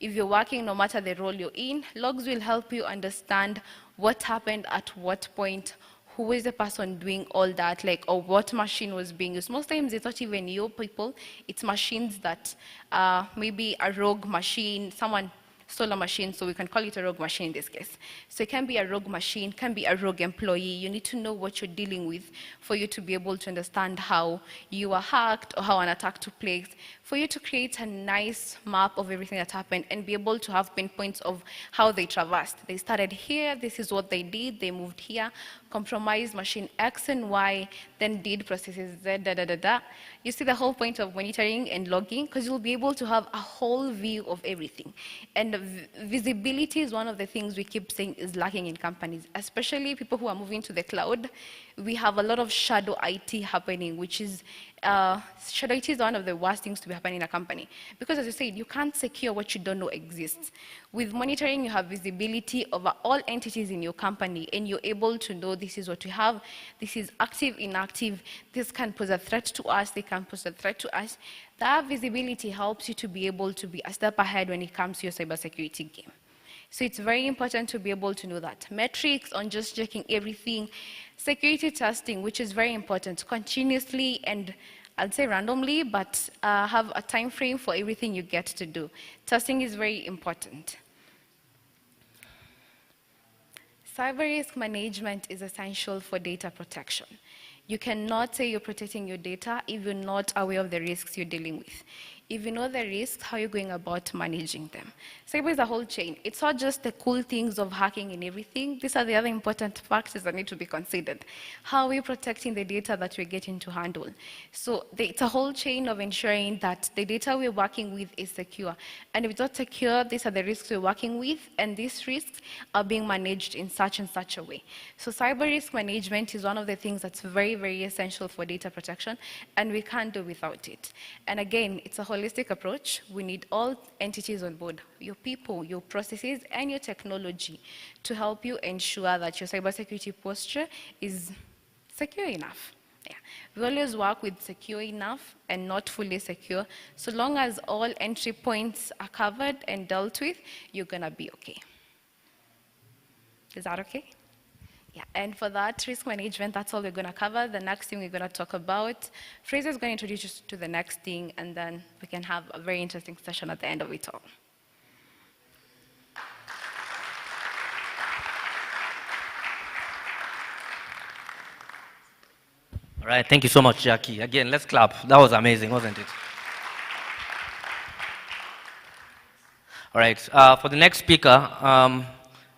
If you're working, no matter the role you're in, logs will help you understand what happened at what point, who is the person doing all that, like, or what machine was being used. Most times it's not even your people, it's machines that maybe a rogue machine, someone stole a machine, so we can call it a rogue machine in this case. So it can be a rogue machine, can be a rogue employee. You need to know what you're dealing with for you to be able to understand how you were hacked or how an attack took place, for you to create a nice map of everything that happened and be able to have pinpoints of how they traversed. They started here, this is what they did, they moved here, compromised machine X and Y, then did processes Z, da, da, da, da. You see the whole point of monitoring and logging, because you'll be able to have a whole view of everything. And visibility is one of the things we keep saying is lacking in companies, especially people who are moving to the cloud. We have a lot of shadow IT happening, which is, shadow IT is one of the worst things to be happening in a company. Because as you said, you can't secure what you don't know exists. With monitoring, you have visibility over all entities in your company, and you're able to know this is what we have, this is active, inactive, this can pose a threat to us, they can pose a threat to us. That visibility helps you to be able to be a step ahead when it comes to your cybersecurity game. So it's very important to be able to know that. Metrics on just checking everything. Security testing, which is very important, continuously and I'd say randomly, but have a time frame for everything you get to do. Testing is very important. Cyber risk management is essential for data protection. You cannot say you're protecting your data if you're not aware of the risks you're dealing with. If you know the risks, how are you going about managing them? Cyber is a whole chain. It's not just the cool things of hacking and everything. These are the other important factors that need to be considered. How are we protecting the data that we're getting to handle? So it's a whole chain of ensuring that the data we're working with is secure. And if it's not secure, these are the risks we're working with, and these risks are being managed in such and such a way. So cyber risk management is one of the things that's very, very essential for data protection, and we can't do without it. And again, it's a holistic approach. We need all entities on board, your people, your processes, and your technology to help you ensure that your cybersecurity posture is secure enough. Yeah. We always work with secure enough and not fully secure. So long as all entry points are covered and dealt with, you're gonna be okay. Is that okay? Yeah, and for that risk management, that's all we're going to cover. The next thing we're going to talk about, Fraser is going to introduce us to the next thing, and then we can have a very interesting session at the end of it all. All right, thank you so much, Jackie. Again, let's clap. That was amazing, wasn't it? All right, for the next speaker,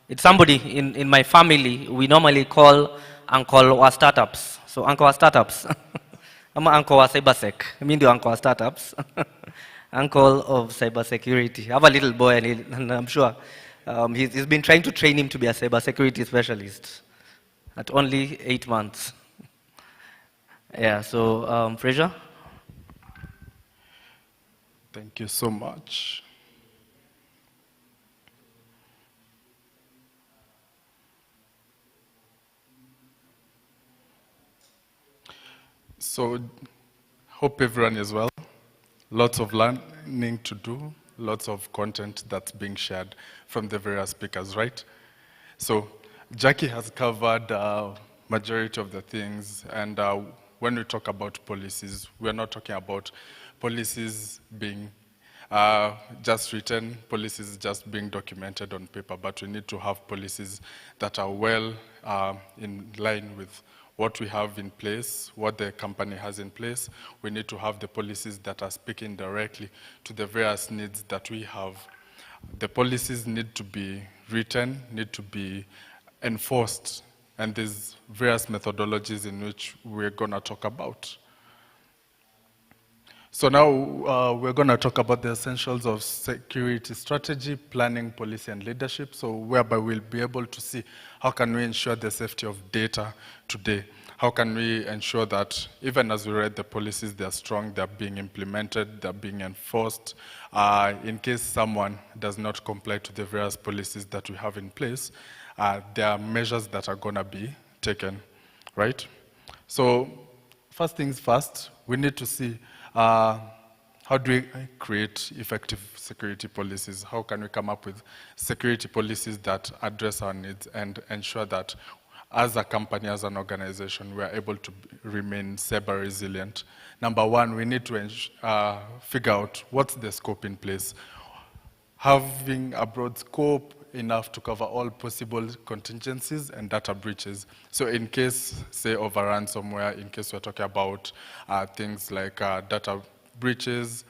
it's somebody in my family we normally call Uncle wa Startups. So Uncle wa Startups. I'm Uncle wa Cybersec. I mean the Uncle wa Startups. Uncle of Cybersecurity. I have a little boy and I'm sure he's been trying to train him to be a cybersecurity specialist at only 8 months. Yeah, so Fraser. Thank you so much. So, hope everyone is well. Lots of learning to do, lots of content that's being shared from the various speakers, right? So, Jackie has covered majority of the things, and when we talk about policies, we're not talking about policies being just written, policies just being documented on paper, but we need to have policies that are well in line with what we have in place, what the company has in place. We need to have the policies that are speaking directly to the various needs that we have. The policies need to be written, need to be enforced, and there's various methodologies in which we're going to talk about. So now we're going to talk about the essentials of security strategy, planning, policy, and leadership, so whereby we'll be able to see how can we ensure the safety of data today. How can we ensure that even as we read the policies, they're strong, they're being implemented, they're being enforced. In case someone does not comply to the various policies that we have in place, there are measures that are going to be taken, right? So first things first, we need to see how do we create effective security policies? How can we come up with security policies that address our needs and ensure that as a company, as an organization, we are able to remain cyber resilient? Number one, we need to figure out what's the scope in place. Having a broad scope enough to cover all possible contingencies and data breaches. So in case, say, of a ransomware, in case we're talking about things like data breaches,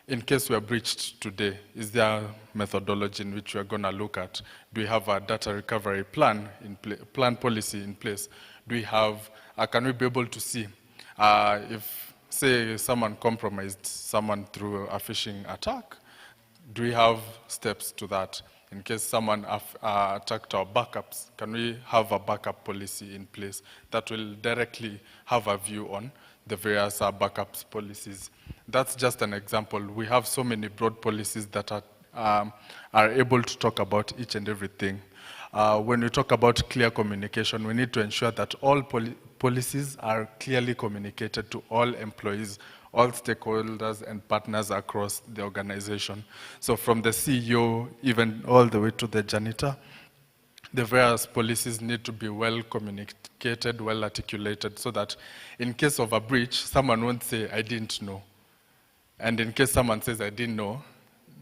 in case we are breached today, is there a methodology in which we are going to look at? Do we have a data recovery plan policy in place? Do we have, can we be able to see if, say, someone compromised someone through a phishing attack? Do we have steps to that? In case someone attacked our backups, can we have a backup policy in place that will directly have a view on the various backups policies? That's just an example. We have so many broad policies that are able to talk about each and everything. When we talk about clear communication, we need to ensure that all policies are clearly communicated to all employees, all stakeholders and partners across the organization. So from the CEO, even all the way to the janitor, the various policies need to be well communicated, well articulated, so that in case of a breach, someone won't say, I didn't know. And in case someone says, I didn't know,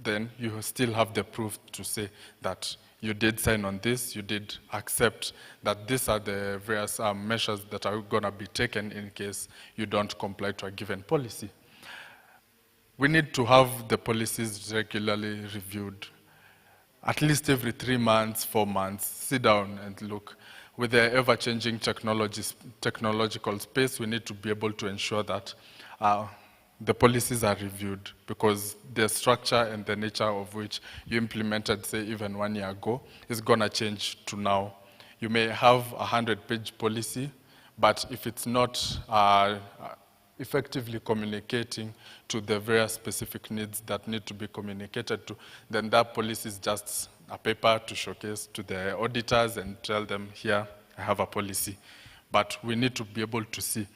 then you still have the proof to say that you did sign on this, you did accept that these are the various measures that are going to be taken in case you don't comply to a given policy. We need to have the policies regularly reviewed. At least every 3 months, 4 months, sit down and look. With the ever-changing technological space, we need to be able to ensure that the policies are reviewed, because the structure and the nature of which you implemented, say, even 1 year ago, is going to change to now. You may have a 100-page policy, but if it's not effectively communicating to the various specific needs that need to be communicated to, then that policy is just a paper to showcase to the auditors and tell them, here, I have a policy. But we need to be able to see,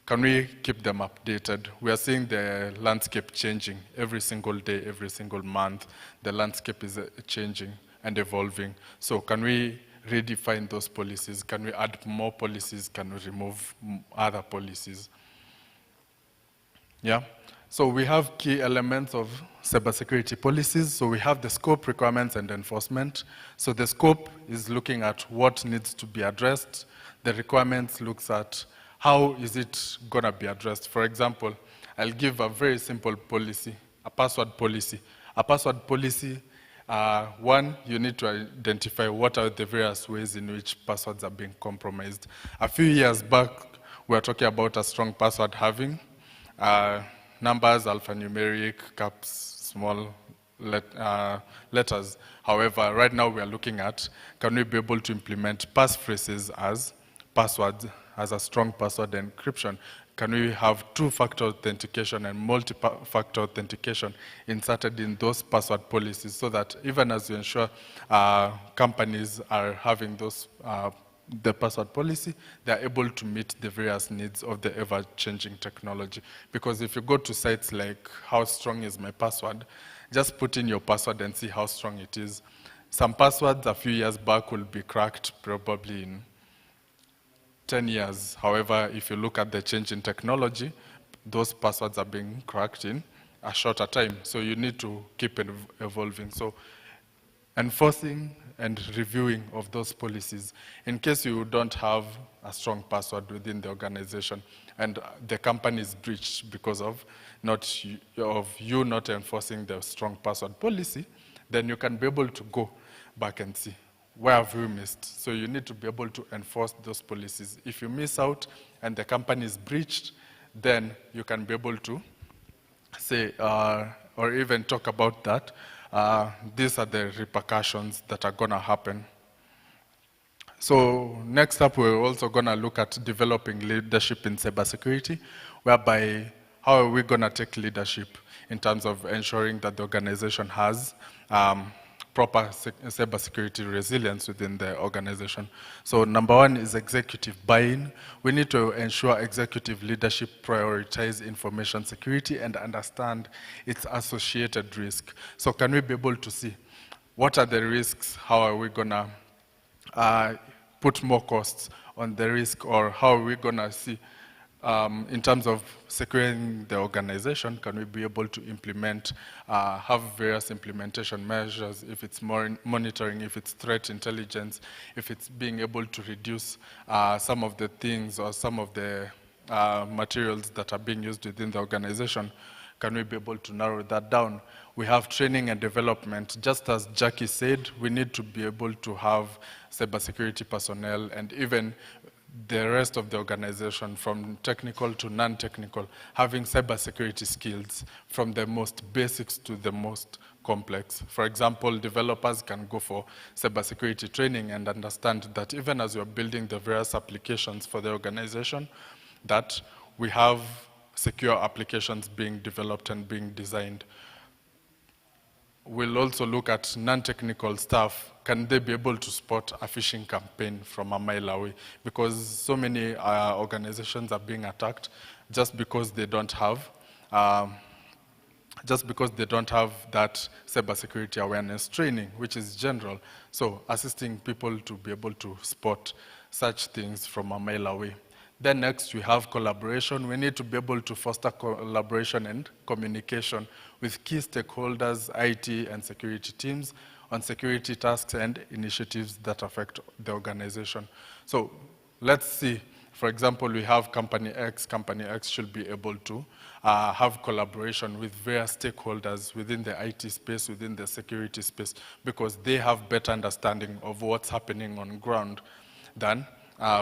can we keep them updated? We are seeing the landscape changing every single day, every single month. The landscape is changing and evolving. So can we redefine those policies? Can we add more policies? Can we remove other policies? Yeah. So we have key elements of cybersecurity policies. So we have the scope, requirements, and enforcement. So the scope is looking at what needs to be addressed. The requirements looks at how is it going to be addressed. For example, I'll give a very simple policy, a password policy. A password policy One, you need to identify what are the various ways in which passwords are being compromised. A few years back, we were talking about a strong password having numbers, alphanumeric, caps, small letters. However, right now we are looking at, can we be able to implement passphrases as passwords, as a strong password encryption? Can we have two-factor authentication and multi-factor authentication inserted in those password policies so that even as you ensure companies are having those the password policy, they are able to meet the various needs of the ever-changing technology. Because if you go to sites like, how strong is my password, just put in your password and see how strong it is. Some passwords a few years back will be cracked probably in 10 years. However, if you look at the change in technology, those passwords are being cracked in a shorter time. So you need to keep evolving. So enforcing and reviewing of those policies in case you don't have a strong password within the organization and the company is breached because of you not enforcing the strong password policy, then you can be able to go back and see where have you missed. So you need to be able to enforce those policies. If you miss out and the company is breached, then you can be able to say or even talk about that. These are the repercussions that are going to happen. So next up, we're also going to look at developing leadership in cybersecurity, whereby how are we going to take leadership in terms of ensuring that the organization has proper cybersecurity resilience within the organization. So number one is executive buy-in. We need to ensure executive leadership prioritize information security and understand its associated risk. So can we be able to see what are the risks, how are we gonna put more costs on the risk, or how are we gonna see in terms of securing the organization, can we be able to implement, have various implementation measures, if it's more monitoring, if it's threat intelligence, if it's being able to reduce some of the things or some of the materials that are being used within the organization, can we be able to narrow that down? We have training and development. Just as Jackie said, we need to be able to have cybersecurity personnel and even the rest of the organization, from technical to non-technical, having cybersecurity skills from the most basics to the most complex. For example, developers can go for cybersecurity training and understand that even as you're building the various applications for the organization, that we have secure applications being developed and being designed. We'll also look at non-technical staff. Can they be able to spot a phishing campaign from a mile away? Because so many organizations are being attacked just because they don't have that cybersecurity awareness training, which is general. So assisting people to be able to spot such things from a mile away. Then next, we have collaboration. We need to be able to foster collaboration and communication with key stakeholders, IT and security teams, on security tasks and initiatives that affect the organization. So let's see, for example, we have Company X. Company X should be able to have collaboration with various stakeholders within the IT space, within the security space, because they have better understanding of what's happening on ground than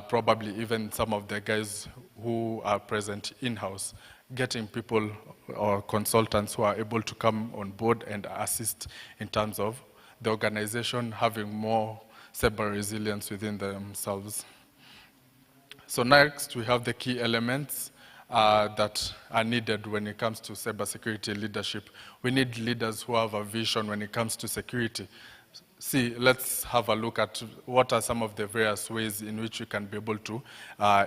probably even some of the guys who are present in-house. Getting people or consultants who are able to come on board and assist in terms of the organization having more cyber resilience within themselves. So next, we have the key elements that are needed when it comes to cybersecurity leadership. We need leaders who have a vision when it comes to security. See, let's have a look at what are some of the various ways in which we can be able to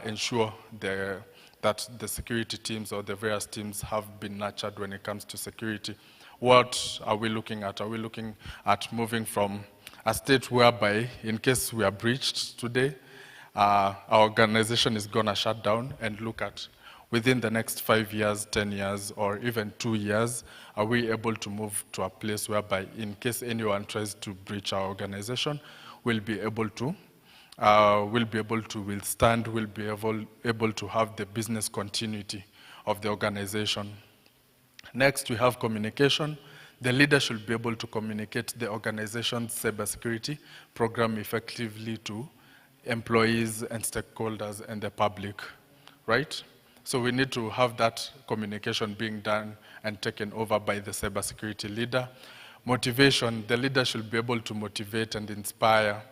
ensure that the security teams or the various teams have been nurtured when it comes to security. What are we looking at? Are we looking at moving from a state whereby, in case we are breached today, our organization is going to shut down, and look at within the next 5 years, 10 years, or even 2 years, are we able to move to a place whereby, in case anyone tries to breach our organization, we'll be able to withstand, we'll be able to have the business continuity of the organization. Next, we have communication. The leader should be able to communicate the organization's cybersecurity program effectively to employees and stakeholders and the public, right? So we need to have that communication being done and taken over by the cybersecurity leader. Motivation, the leader should be able to motivate and inspire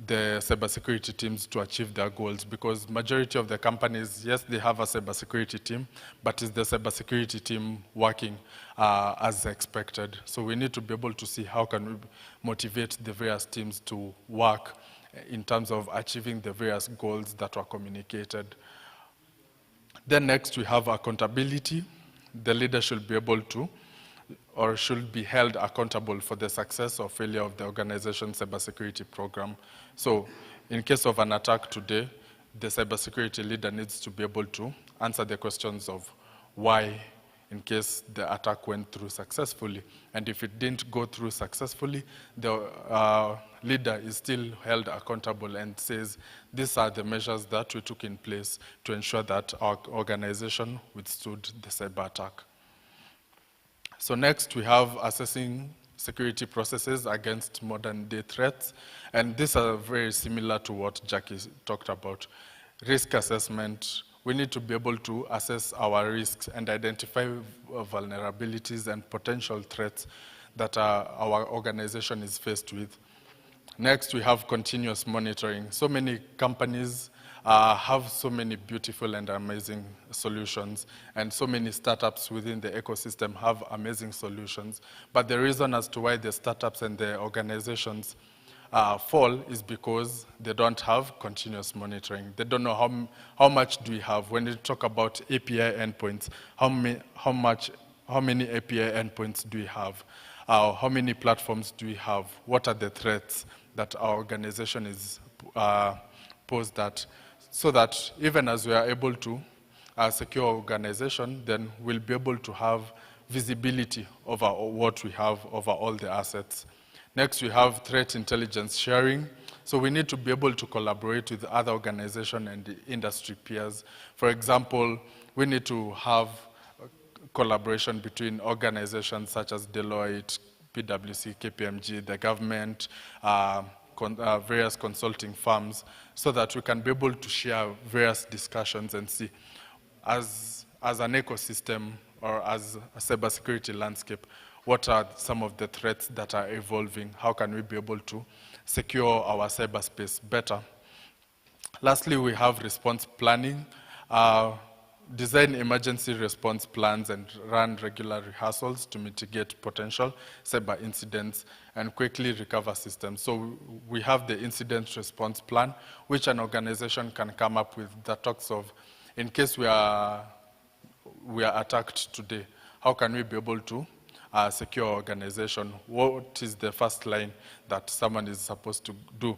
the cybersecurity teams to achieve their goals, because majority of the companies, yes, they have a cybersecurity team, but is the cybersecurity team working as expected? So we need to be able to see how can we motivate the various teams to work in terms of achieving the various goals that were communicated. Then next we have accountability. The leader should be able to or should be held accountable for the success or failure of the organization's cybersecurity program. So in case of an attack today, the cybersecurity leader needs to be able to answer the questions of why, in case the attack went through successfully. And if it didn't go through successfully, the leader is still held accountable and says, these are the measures that we took in place to ensure that our organization withstood the cyber attack. So next we have assessing security processes against modern day threats. And these are very similar to what Jackie talked about. Risk assessment, we need to be able to assess our risks and identify vulnerabilities and potential threats that our organization is faced with. Next, we have continuous monitoring. So many companies have so many beautiful and amazing solutions, and so many startups within the ecosystem have amazing solutions. But the reason as to why the startups and the organizations fall is because they don't have continuous monitoring. They don't know how much do we have. When you talk about API endpoints, how many API endpoints do we have? How many platforms do we have? What are the threats that our organization is posed at? So that even as we are able to secure our organization, then we'll be able to have visibility over what we have over all the assets. Next, we have threat intelligence sharing. So we need to be able to collaborate with other organizations and industry peers. For example, we need to have collaboration between organizations such as Deloitte, PwC, KPMG, the government, various consulting firms, so that we can be able to share various discussions and see, as an ecosystem or as a cybersecurity landscape, what are some of the threats that are evolving? How can we be able to secure our cyberspace better? Lastly, we have response planning. Design emergency response plans and run regular rehearsals to mitigate potential cyber incidents and quickly recover systems. So we have the incident response plan, which an organization can come up with that talks of, in case we are attacked today, how can we be able to secure our organization? What is the first line that someone is supposed to do?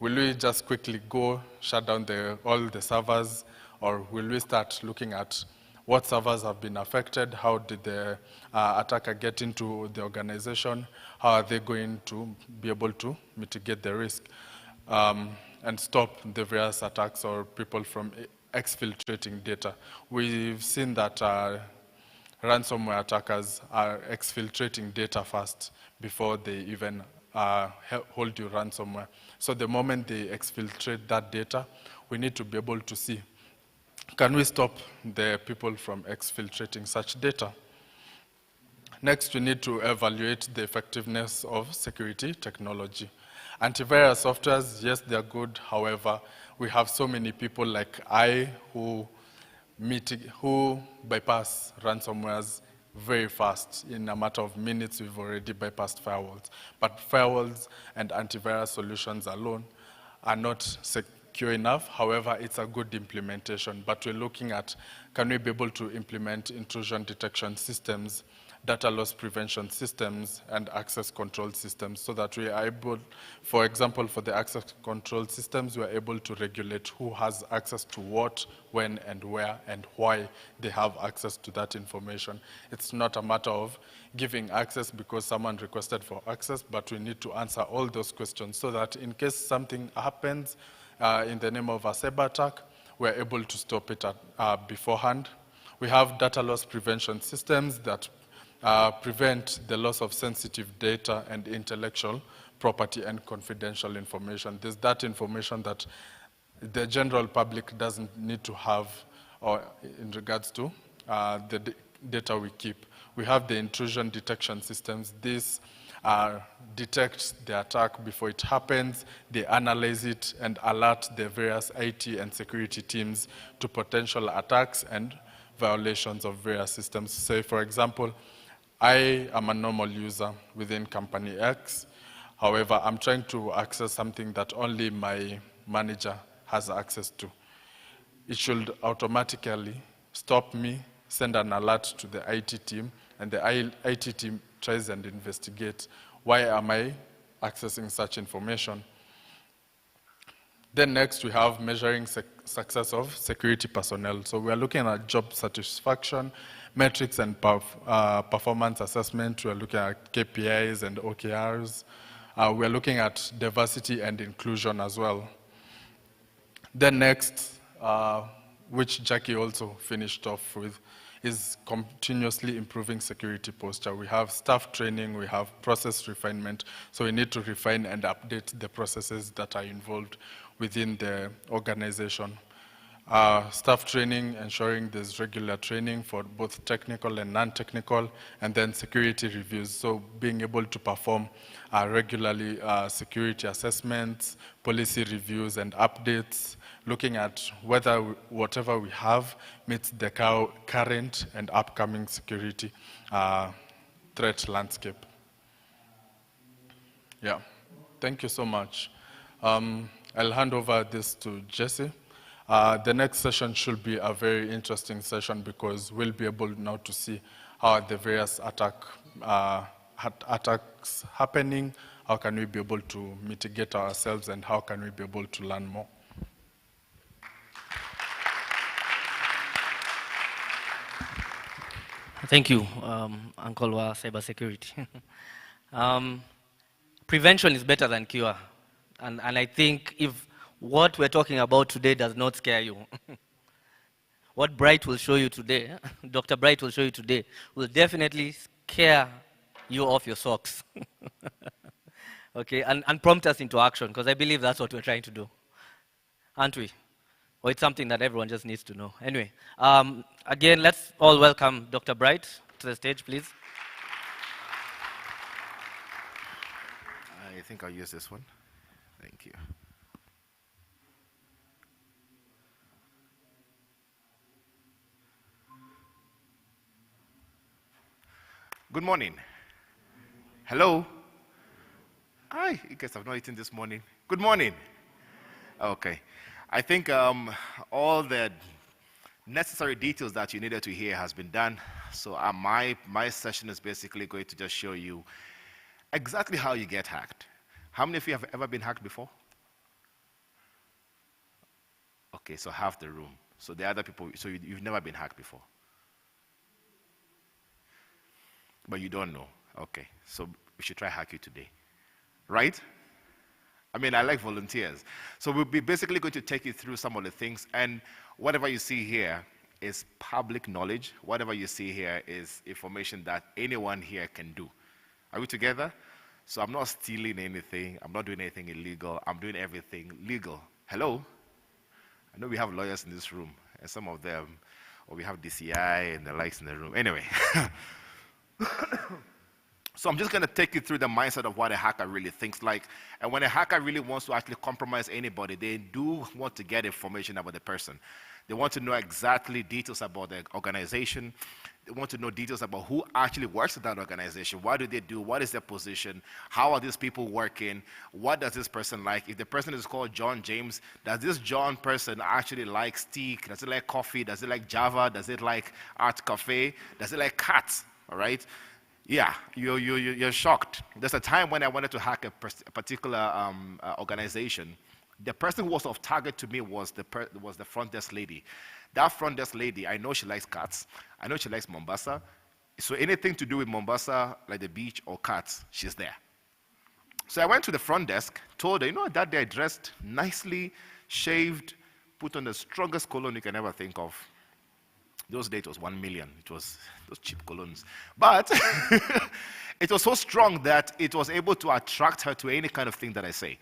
Will we just quickly go shut down all the servers? Or will we start looking at what servers have been affected? How did the attacker get into the organization? How are they going to be able to mitigate the risk and stop the various attacks or people from exfiltrating data? We've seen that ransomware attackers are exfiltrating data first before they even hold you ransomware. So the moment they exfiltrate that data, we need to be able to see, can we stop the people from exfiltrating such data? Next, we need to evaluate the effectiveness of security technology. Antivirus softwares, yes, they're good. However, we have so many people like who bypass ransomwares very fast. In a matter of minutes, we've already bypassed firewalls. But firewalls and antivirus solutions alone are not secure enough. However, it's a good implementation. But we're looking at, can we be able to implement intrusion detection systems, data loss prevention systems, and access control systems, so that we are able, for example, for the access control systems, we are able to regulate who has access to what, when, and where, and why they have access to that information. It's not a matter of giving access because someone requested for access, but we need to answer all those questions so that in case something happens in the name of a cyber attack, we're able to stop it beforehand. We have data loss prevention systems that prevent the loss of sensitive data and intellectual property and confidential information. There's that information that the general public doesn't need to have or in regards to the data we keep. We have the intrusion detection systems. These detect the attack before it happens, they analyze it and alert the various IT and security teams to potential attacks and violations of various systems. Say, for example, I am a normal user within company X. However, I'm trying to access something that only my manager has access to. It should automatically stop me, send an alert to the IT team, and the IT team tries and investigates why am I accessing such information. Then next we have measuring success of security personnel. So we are looking at job satisfaction, metrics and performance assessment. We are looking at KPIs and OKRs. We are looking at diversity and inclusion as well. Then next, which Jackie also finished off with, is continuously improving security posture. We have staff training, we have process refinement, so we need to refine and update the processes that are involved within the organization. Staff training, ensuring there's regular training for both technical and non-technical, and then security reviews, so being able to perform regularly security assessments, policy reviews and updates, looking at whether whatever we have meets the current and upcoming security threat landscape. Yeah, thank you so much. I'll hand over this to Jesse. The next session should be a very interesting session because we'll be able now to see how the various attacks happening, how can we be able to mitigate ourselves, and how can we be able to learn more. Thank you, Uncle Wa Cybersecurity. Prevention is better than cure. And I think if what we're talking about today does not scare you, what Bright will show you today, Dr. Bright will show you today, will definitely scare you off your socks. Okay, and prompt us into action, because I believe that's what we're trying to do. Aren't we? Or it's something that everyone just needs to know. Anyway, again, let's all welcome Dr. Bright to the stage, please. I think I'll use this one. Thank you. Good morning. Hello. Hi, you guys have not eaten this morning. Good morning. Okay. I think all the necessary details that you needed to hear has been done. So my session is basically going to just show you exactly how you get hacked. How many of you have ever been hacked before? Okay, so half the room. So the other people, so you've never been hacked before. But you don't know. Okay, so we should try hack you today. Right? I mean, I like volunteers. So we'll be basically going to take you through some of the things, and whatever you see here is public knowledge. Whatever you see here is information that anyone here can do. Are we together? So I'm not stealing anything. I'm not doing anything illegal. I'm doing everything legal. Hello? I know we have lawyers in this room, and some of them, or we have DCI and the likes in the room. Anyway. So I'm just going to take you through the mindset of what a hacker really thinks like. And when a hacker really wants to actually compromise anybody, they do want to get information about the person. They want to know exactly details about the organization. They want to know details about who actually works at that organization. What do they do? What is their position? How are these people working? What does this person like? If the person is called John James, does this John person actually like steak? Does it like coffee? Does it like Java? Does it like Art Cafe? Does it like cats? All right? Yeah, you're shocked. There's a time when I wanted to hack a particular organization. The person who was of target to me was the front desk lady. That front desk lady, I know she likes cats. I know she likes Mombasa. So anything to do with Mombasa, like the beach or cats, she's there. So I went to the front desk, told her, you know, that day I dressed nicely, shaved, put on the strongest cologne you can ever think of. Those days it was 1 million. It was those cheap colognes. But it was so strong that it was able to attract her to any kind of thing that I say,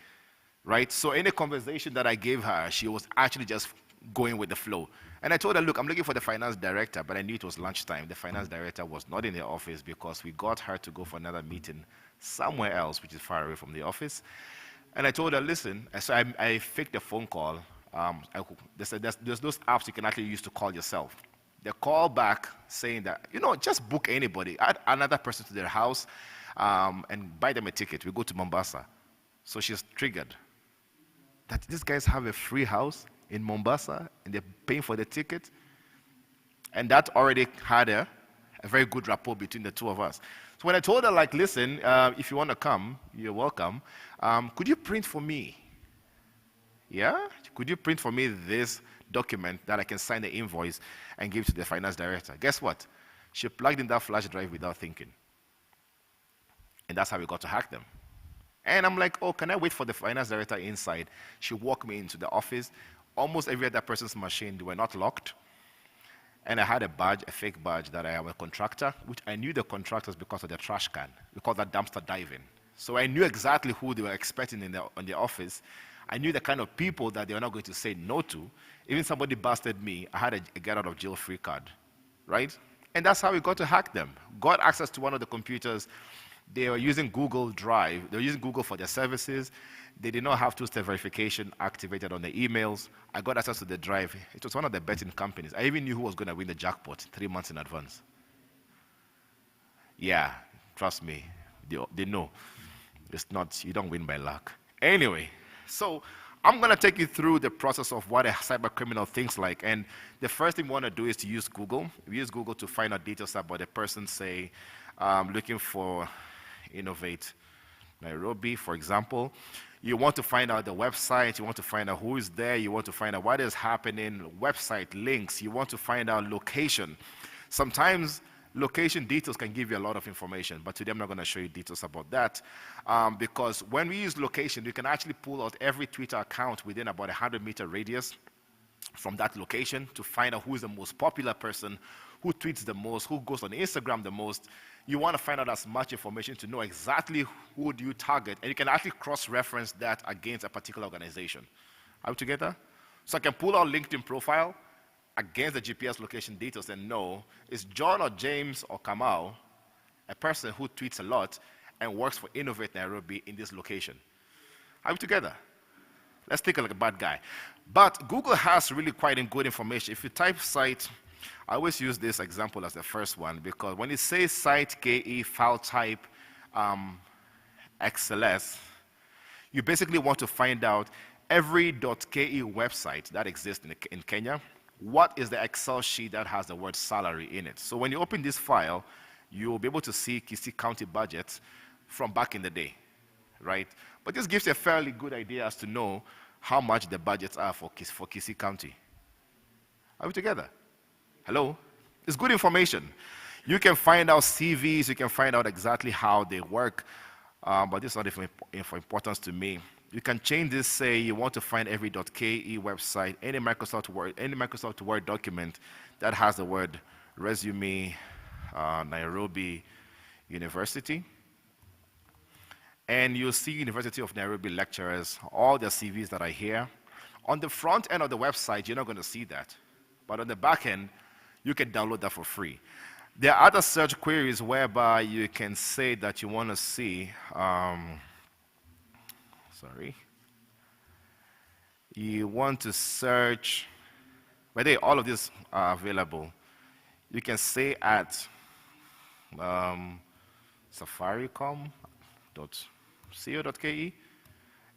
right? So any conversation that I gave her, she was actually just going with the flow. And I told her, look, I'm looking for the finance director, but I knew it was lunchtime. The finance director was not in the office because we got her to go for another meeting somewhere else, which is far away from the office. And I told her, listen, so I faked a phone call. There's those apps you can actually use to call yourself. They call back saying that, just book anybody, add another person to their house, and buy them a ticket. We go to Mombasa. So she's triggered that these guys have a free house in Mombasa, and they're paying for the ticket. And that already had a very good rapport between the two of us. So when I told her, like, listen, if you want to come, you're welcome. Could you print for me? Yeah? Could you print for me this document that I can sign the invoice and give to the finance director? Guess what? She plugged in that flash drive without thinking. And that's how we got to hack them. And I'm like, oh, can I wait for the finance director inside? She walked me into the office. Almost every other person's machine, they were not locked. And I had a badge, a fake badge, that I am a contractor, which I knew the contractors because of the trash can. We call that dumpster diving. So I knew exactly who they were expecting in the office. I knew the kind of people that they were not going to say no to. Even somebody busted me, I had a get out of jail free card, right? And that's how we got to hack them. Got access to one of the computers. They were using Google Drive. They were using Google for their services. They did not have two-step verification activated on the emails. I got access to the drive. It was one of the betting companies. I even knew who was going to win the jackpot 3 months in advance. Yeah, trust me. They know. It's not, you don't win by luck. Anyway, so I'm going to take you through the process of what a cyber criminal thinks like. And the first thing we want to do is to use Google. We use Google to find out details about the person, say, looking for Innovate NAIROBI, for example. You want to find out the website, you want to find out who is there, you want to find out what is happening, website links, you want to find out location. Sometimes location details can give you a lot of information, but today I'm not going to show you details about that, because when we use location, we can actually pull out every Twitter account within about a 100-meter radius from that location to find out who is the most popular person, who tweets the most, who goes on Instagram the most. You want to find out as much information to know exactly who do you target, and you can actually cross-reference that against a particular organization. Are we together? So I can pull out LinkedIn profile against the GPS location details and know, is John or James or Kamal a person who tweets a lot and works for Innovate NAIROBI in this location? Are we together? Let's take a look at a bad guy. But Google has really quite good information. If you type site, I always use this example as the first one, because when it says site KE file type XLS, you basically want to find out every .ke website that exists in Kenya, what is the Excel sheet that has the word salary in it. So when you open this file, you'll be able to see Kisii County budgets from back in the day, right? But this gives you a fairly good idea as to know how much the budgets are for Kisii County. Are we together? Hello? It's good information. You can find out CVs, you can find out exactly how they work, but this is not of importance to me. You can change this, say you want to find every .ke website, any Microsoft Word document that has the word resume, NAIROBI University. And you'll see University of NAIROBI lecturers, all their CVs that are here. On the front end of the website, you're not going to see that. But on the back end, you can download that for free. There are other search queries whereby you can say that you want to see, you want to search, by the way, all of these are available. You can say at safaricom.co.ke,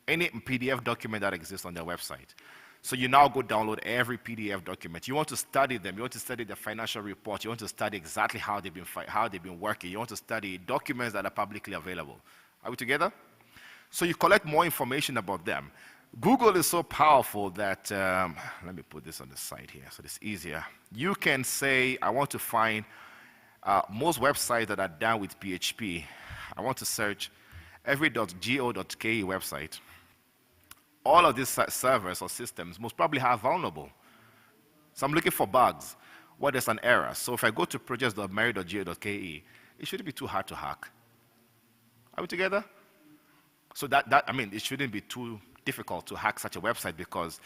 any PDF document that exists on their website. So you now go download every PDF document. You want to study them. You want to study the financial report. You want to study exactly how they've been working. You want to study documents that are publicly available. Are we together? So you collect more information about them. Google is so powerful that, let me put this on the side here so it's easier. You can say, I want to find most websites that are done with PHP. I want to search every .go.ke website. All of these servers or systems most probably are vulnerable. So I'm looking for bugs. what is an error. So if I go to projects.mary.ga.ke, it shouldn't be too hard to hack. Are we together? So it shouldn't be too difficult to hack such a website because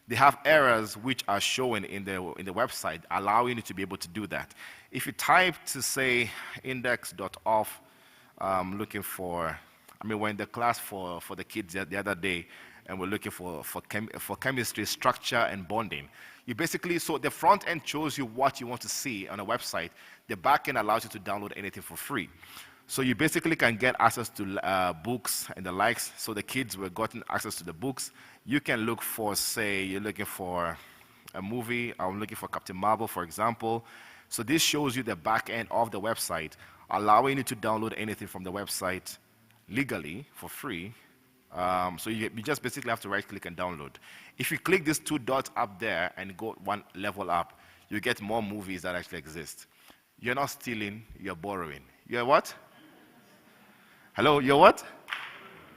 they have errors which are shown in the website, allowing you to be able to do that. If you type to say index.off, looking for, we're in the class for the kids the other day, and we're looking for chemistry, structure, and bonding. You basically, so the front end shows you what you want to see on a website. The back end allows you to download anything for free. So you basically can get access to books and the likes. So the kids were gotten access to the books. You can look for, say, you're looking for a movie. I'm looking for Captain Marvel, for example. So this shows you the back end of the website, allowing you to download anything from the website legally for free. So you just basically have to right-click and download. If you click these 2 dots up there and go one level up, you get more movies that actually exist. You're not stealing, you're borrowing. You're what? Hello, you're what?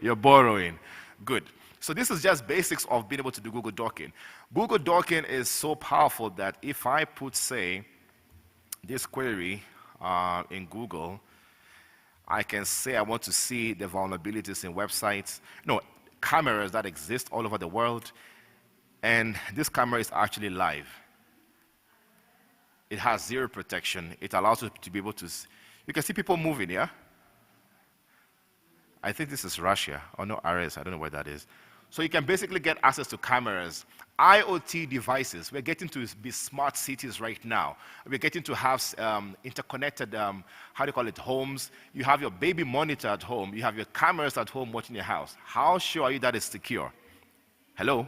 You're borrowing. Good. So this is just basics of being able to do Google Docking. Google Docking is so powerful that if I put, say, this query in Google, I can say I want to see the vulnerabilities in websites, cameras that exist all over the world, and this camera is actually live. It has zero protection. It allows you to be able to, you can see people moving, yeah? I think this is Russia, or no, RS, I don't know where that is. So you can basically get access to cameras, IoT devices. We're getting to be smart cities right now. We're getting to have interconnected, homes. You have your baby monitor at home. You have your cameras at home watching your house. How sure are you that it's secure? Hello?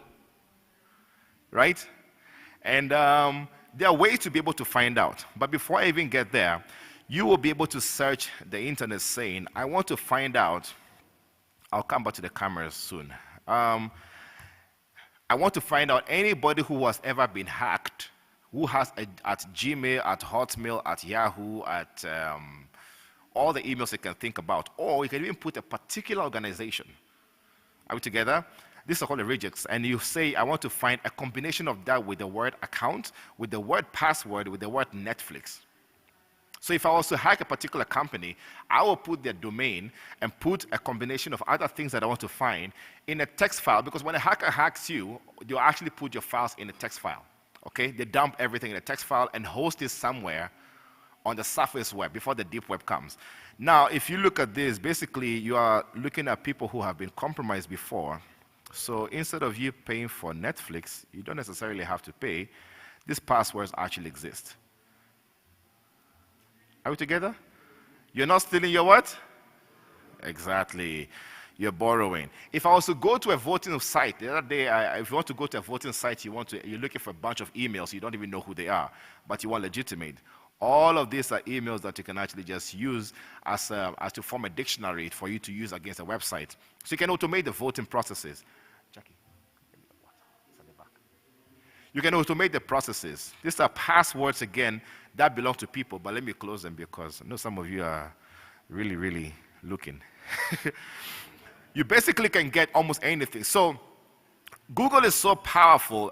Right? And there are ways to be able to find out. But before I even get there, you will be able to search the internet saying, I want to find out, I'll come back to the cameras soon. I want to find out anybody who has ever been hacked, who has at Gmail, at Hotmail, at Yahoo, at all the emails you can think about. Or you can even put a particular organization. Are we together? These are called the regex. And you say, I want to find a combination of that with the word account, with the word password, with the word Netflix. So if I was to hack a particular company, I will put their domain and put a combination of other things that I want to find in a text file, because when a hacker hacks you, they'll actually put your files in a text file, okay? They dump everything in a text file and host it somewhere on the surface web before the deep web comes. Now, if you look at this, basically you are looking at people who have been compromised before. So instead of you paying for Netflix, you don't necessarily have to pay. These passwords actually exist. Are we together? You're not stealing your what? Exactly. You're borrowing. If I was to go to a voting site, the other day, if you want to go to a voting site, you're looking for a bunch of emails, you don't even know who they are, but you want legitimate. All of these are emails that you can actually just use as to form a dictionary for you to use against a website. So you can automate the voting processes. Jackie, it's at the back. You can automate the processes. These are passwords, again, that belong to people, but let me close them because I know some of you are really, really looking. You basically can get almost anything. So Google is so powerful.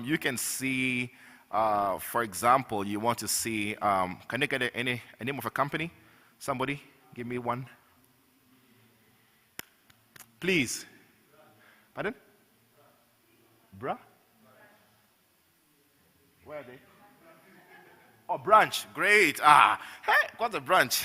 You can see, for example, you want to see, can you get a name of a company? Somebody, give me one. Please. Pardon? Bruh? Where are they? Oh, branch. Great. Hey, what's a branch?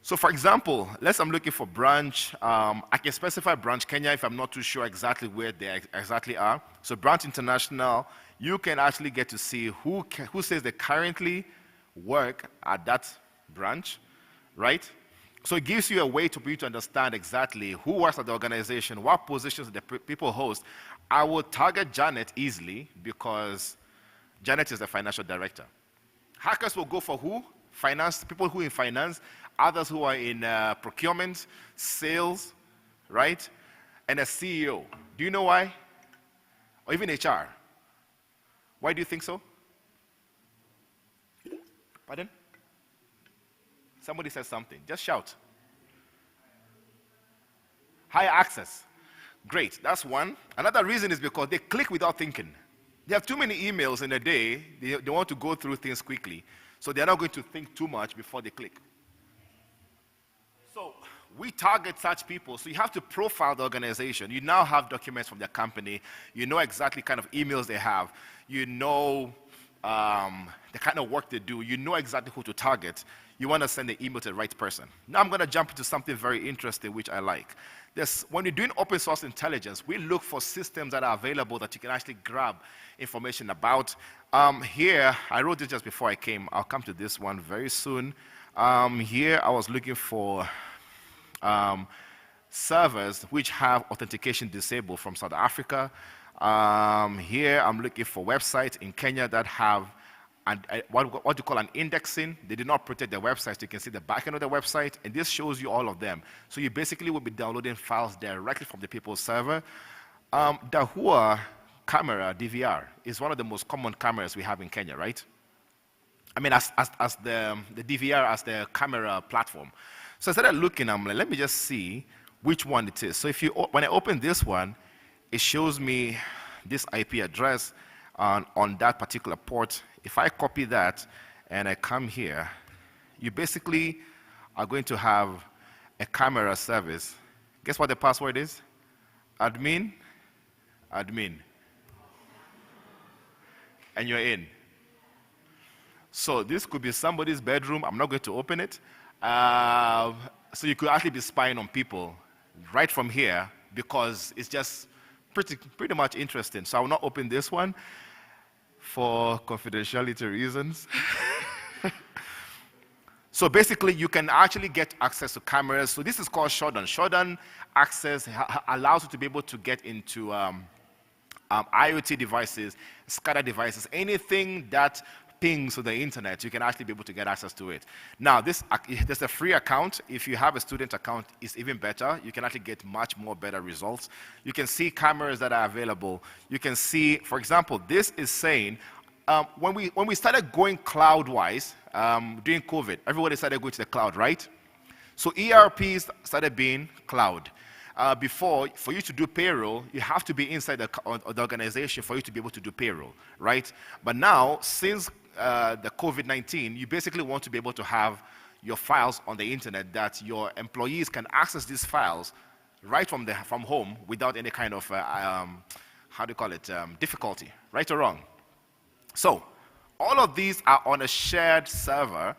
So for example, I'm looking for branch. I can specify branch Kenya if I'm not too sure exactly where they exactly are. So branch international, you can actually get to see who says they currently work at that branch, right? So it gives you a way to be able to understand exactly who works at the organization, what positions the people host. I will target Janet easily because Janet is the financial director. Hackers will go for who? Finance, people who are in finance, others who are in procurement, sales, right? And a CEO. Do you know why? Or even HR. Why do you think so? Pardon? Somebody said something. Just shout. Higher access. Great, that's one. Another reason is because they click without thinking. They have too many emails in a day. They want to go through things quickly. So they're not going to think too much before they click. So we target such people. So you have to profile the organization. You now have documents from their company. You know exactly kind of emails they have. You know the kind of work they do. You know exactly who to target. You want to send the email to the right person. Now I'm going to jump into something very interesting, which I like. When you're doing open source intelligence, we look for systems that are available that you can actually grab information about. Here, I wrote this just before I came. I'll come to this one very soon. Here, I was looking for servers which have authentication disabled from South Africa. Here, I'm looking for websites in Kenya that have what you call an indexing. They did not protect their websites. You can see the back end of the website, and this shows you all of them. So you basically will be downloading files directly from the people's server. The Hua camera, DVR, is one of the most common cameras we have in Kenya, right? I mean, as the DVR as the camera platform. So I started looking, I'm like, let me just see which one it is. So when I open this one, it shows me this IP address on that particular port. If I copy that and I come here, you basically are going to have a camera service. Guess what the password is? Admin, admin. And you're in. So this could be somebody's bedroom. I'm not going to open it. So you could actually be spying on people right from here because it's just pretty much interesting. So I will not open this one for confidentiality reasons. So basically, you can actually get access to cameras. So this is called Shodan. Shodan access allows you to be able to get into IoT devices, SCADA devices, anything that pings to the internet, you can actually be able to get access to it. Now, there's a free account. If you have a student account, it's even better. You can actually get much more better results. You can see cameras that are available. You can see, for example, this is saying, when we started going cloud-wise, during COVID, everybody started going to the cloud, right? So ERPs started being cloud. Before, for you to do payroll, you have to be inside the organization for you to be able to do payroll, right? But now, since the COVID-19, you basically want to be able to have your files on the internet that your employees can access these files right from home without any kind of, how do you call it, difficulty, right or wrong? So, all of these are on a shared server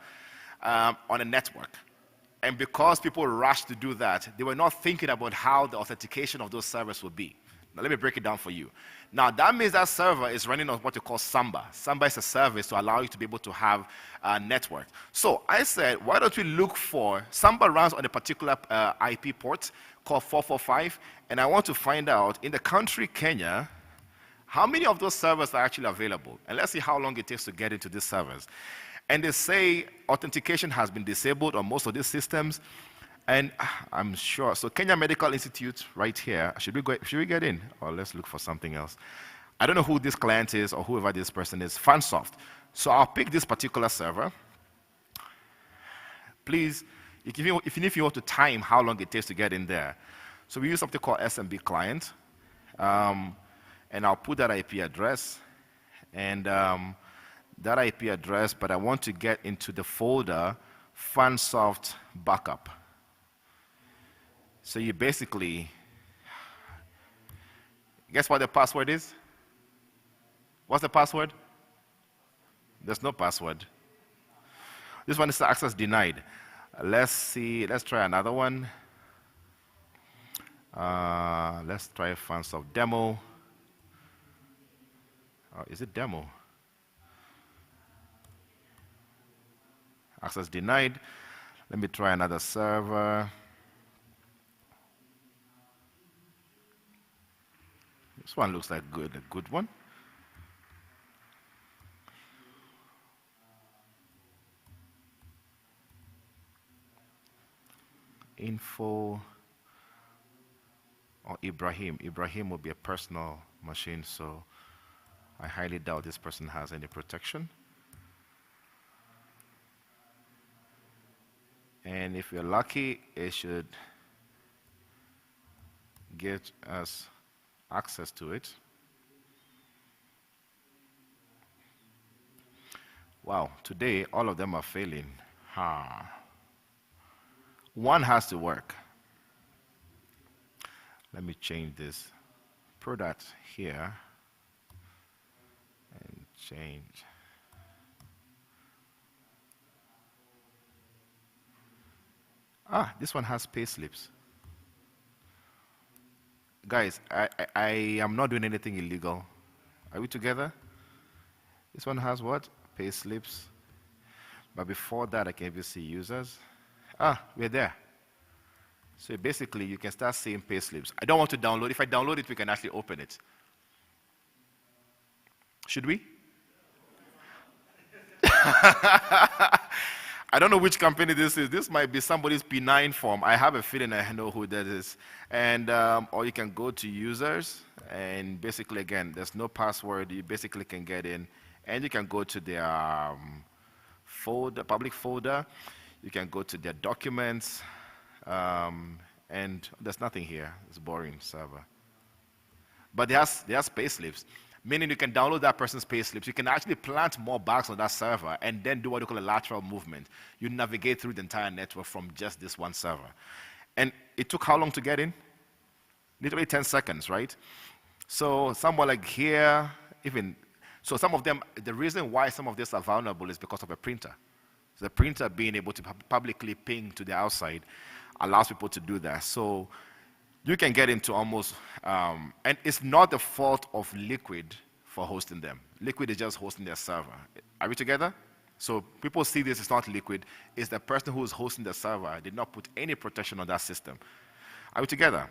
on a network. And because people rushed to do that, they were not thinking about how the authentication of those servers would be. Now, let me break it down for you. Now, that means that server is running on what you call Samba. Samba is a service to allow you to be able to have a network. So I said, why don't we look for, Samba runs on a particular IP port called 445, and I want to find out, in the country Kenya, how many of those servers are actually available? And let's see how long it takes to get into these servers. And they say authentication has been disabled on most of these systems. And I'm sure, so Kenya Medical Institute right here, should we get in? Or let's look for something else. I don't know who this client is or whoever this person is, Funsoft. So I'll pick this particular server. Please, if you want to time how long it takes to get in there. So we use something called SMB client. And I'll put that IP address. And that IP address, but I want to get into the folder Funsoft backup. So you basically, guess what the password is? What's the password? There's no password. This one is access denied. Let's see, let's try another one. Let's try Funsoft demo. Is it demo? Access denied. Let me try another server. This one looks like a good one. Info or Ibrahim. Ibrahim will be a personal machine, so I highly doubt this person has any protection. And if you're lucky, it should get us access to it. Wow, today all of them are failing. Huh. One has to work. Let me change this product here and change. Ah, this one has pay slips. Guys, I am not doing anything illegal. Are we together? This one has what? Pay slips. But before that, I can even see users. Ah, we're there. So basically, you can start seeing pay slips. I don't want to download. If I download it, we can actually open it. Should we? I don't know which company this is. This might be somebody's P9 form. I have a feeling I know who that is. And, or you can go to users, and basically, again, there's no password. You basically can get in, and you can go to their folder, public folder. You can go to their documents, and there's nothing here. It's boring server. But there's pay slips, meaning you can download that person's pay slips. You can actually plant more bags on that server and then do what you call a lateral movement. You navigate through the entire network from just this one server. And it took how long to get in? Literally 10 seconds, right? So somewhere like here, so some of them, the reason why some of these are vulnerable is because of a printer. So the printer being able to publicly ping to the outside allows people to do that. So you can get into almost, and it's not the fault of Liquid for hosting them. Liquid is just hosting their server. Are we together? So people see this, it's not Liquid. It's the person who is hosting the server did not put any protection on that system. Are we together?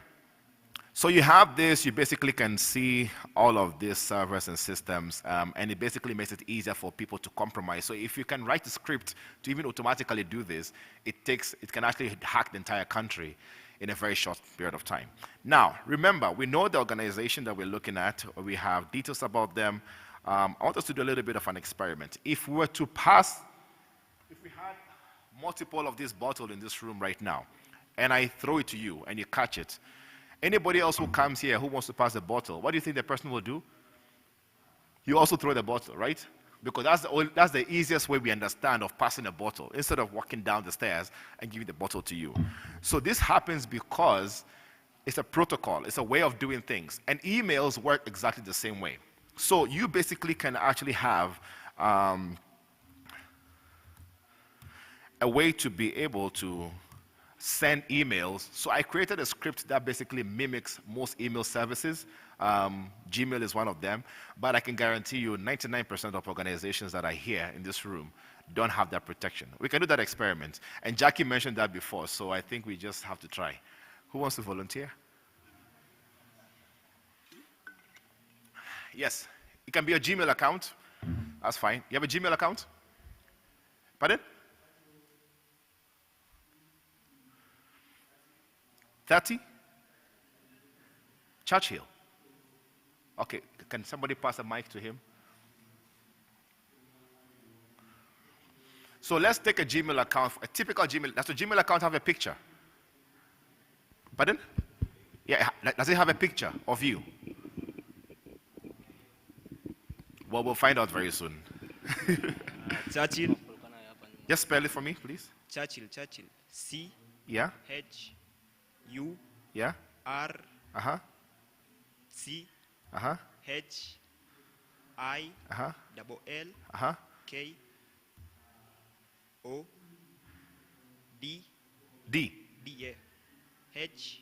So you have this, you basically can see all of these servers and systems, and it basically makes it easier for people to compromise. So if you can write a script to even automatically do this, it can actually hack the entire country in a very short period of time. Now, remember, we know the organization that we're looking at, or we have details about them. I want us to do a little bit of an experiment. If we had multiple of these bottles in this room right now, and I throw it to you, and you catch it, anybody else who comes here who wants to pass the bottle, what do you think the person will do? You also throw the bottle, right? Because that's the easiest way we understand of passing a bottle, instead of walking down the stairs and giving the bottle to you. So this happens because it's a protocol. It's a way of doing things. And emails work exactly the same way. So you basically can actually have a way to be able to send emails. So I created a script that basically mimics most email services. Gmail is one of them, but I can guarantee you 99% of organizations that are here in this room don't have that protection. We can do that experiment. And Jackie mentioned that before, so I think we just have to try. Who wants to volunteer? Yes, it can be a Gmail account. That's fine. You have a Gmail account? Pardon? 30? Churchill. Okay, can somebody pass a mic to him? So let's take a Gmail account, a typical Gmail. Does the Gmail account have a picture? Pardon? Yeah, does it have a picture of you? Well, we'll find out very soon. Churchill. Just spell it for me, please. Churchill. C. Yeah. H. U. Yeah. R. C. H. I. Double L. K. O. D. D. D. Yeah. H.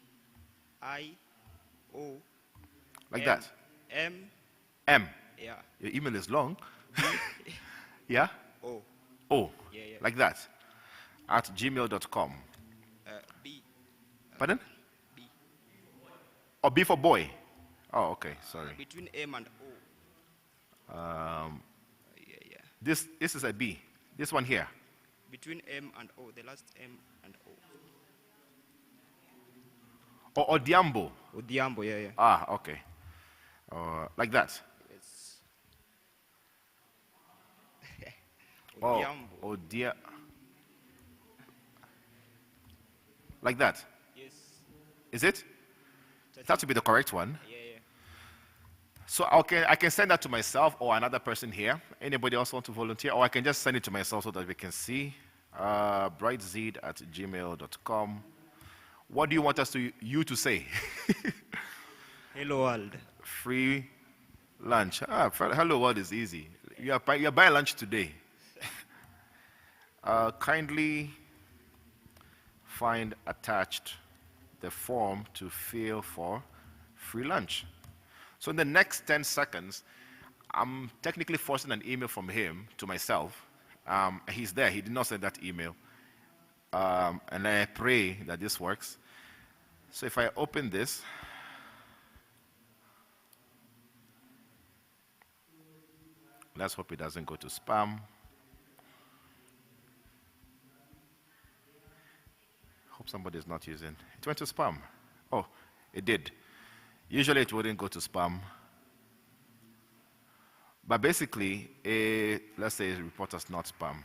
I. O. Like that. M. M. Yeah. Your email is long. Yeah. O. O. Yeah. Like that. At gmail.com. B. Pardon? B. Or B for boy? Oh, okay. Sorry. Between M and O. Yeah. This is a B. This one here. Between M and O. The last M and O. Or Odiambo. Odiambo. Yeah. Ah, okay. Like that. Yes. Oh dear. Like that. Yes. Is it? That should be the correct one. Yeah. So I can send that to myself or another person here. Anybody else want to volunteer? Or I can just send it to myself so that we can see. brightzed@gmail.com. What do you want you to say? Hello world. Free lunch. Hello world is easy. You're buying lunch today. Kindly find attached the form to fill for free lunch. So in the next 10 seconds, I'm technically forcing an email from him to myself. He's there. He did not send that email. And I pray that this works. So if I open this, let's hope it doesn't go to spam. Hope somebody's not using. It went to spam. Oh, it did. Usually it wouldn't go to spam. But basically, let's say report as not spam.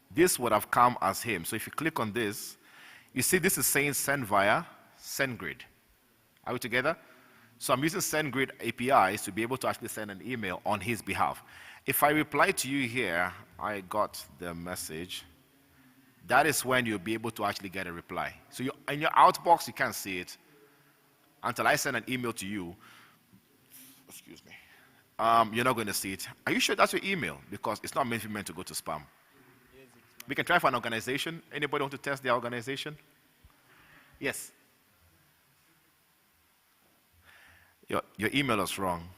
This would have come as him. So if you click on this, you see this is saying send via SendGrid. Are we together? So I'm using SendGrid APIs to be able to actually send an email on his behalf. If I reply to you here, I got the message. That is when you'll be able to actually get a reply. So in your outbox, you can't see it until I send an email to you. Excuse me. You're not going to see it. Are you sure that's your email? Because it's not meant to go to spam. We can try for an organization. Anybody want to test their organization? Yes. Your email is wrong.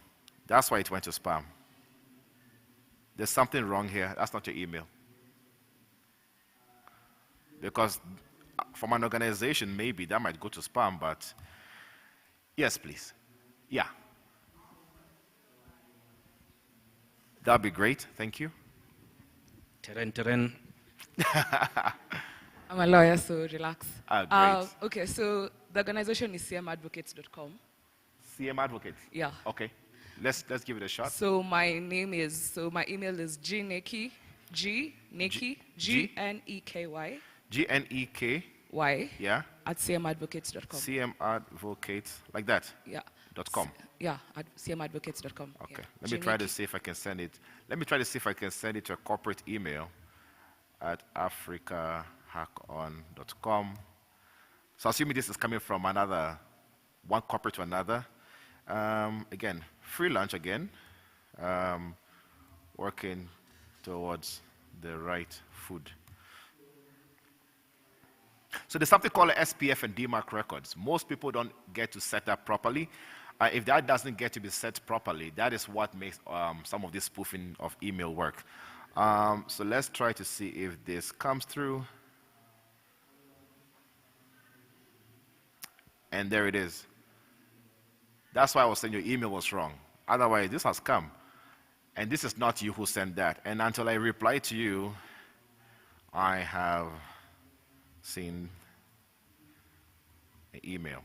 That's why it went to spam. There's something wrong here. That's not your email. Because from an organization, maybe that might go to spam, but yes, please. Yeah. That'd be great. Thank you. Terrain. I'm a lawyer, so relax. Great. Okay, so the organization is cmadvocates.com. CM Advocates? Yeah. Okay. Let's give it a shot. So my email is gneky, Gneky, Gneky. Gneky. Y. Yeah. At cmadvocates.com. CMadvocates, like that? Yeah. .com. Yeah, at cmadvocates.com. Okay. Yeah. Let me try to see if I can send it. Let me try to see if I can send it to a corporate email at africahackon.com. So assuming this is coming from one corporate to another. Again, free lunch again. Working towards the right food. So there's something called SPF and DMARC records. Most people don't get to set up properly. If that doesn't get to be set properly, that is what makes some of this spoofing of email work. So let's try to see if this comes through. And there it is. That's why I was saying your email was wrong. Otherwise, this has come. And this is not you who sent that. And until I reply to you, I have seen an email.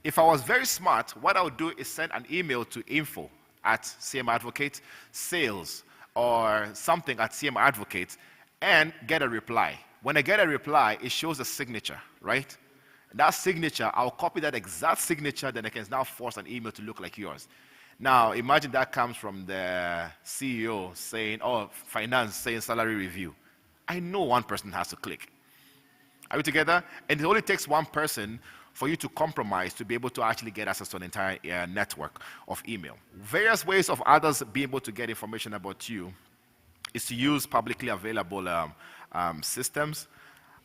If I was very smart, what I would do is send an email to info@CMAdvocate, sales, or something at CMAdvocate, and get a reply. When I get a reply, it shows a signature, right? That signature, I'll copy that exact signature, then I can now force an email to look like yours. Now, imagine that comes from the CEO saying, finance saying salary review. I know one person has to click. Are we together? And it only takes one person for you to compromise to be able to actually get access to an entire network of email. Various ways of others being able to get information about you is to use publicly available systems.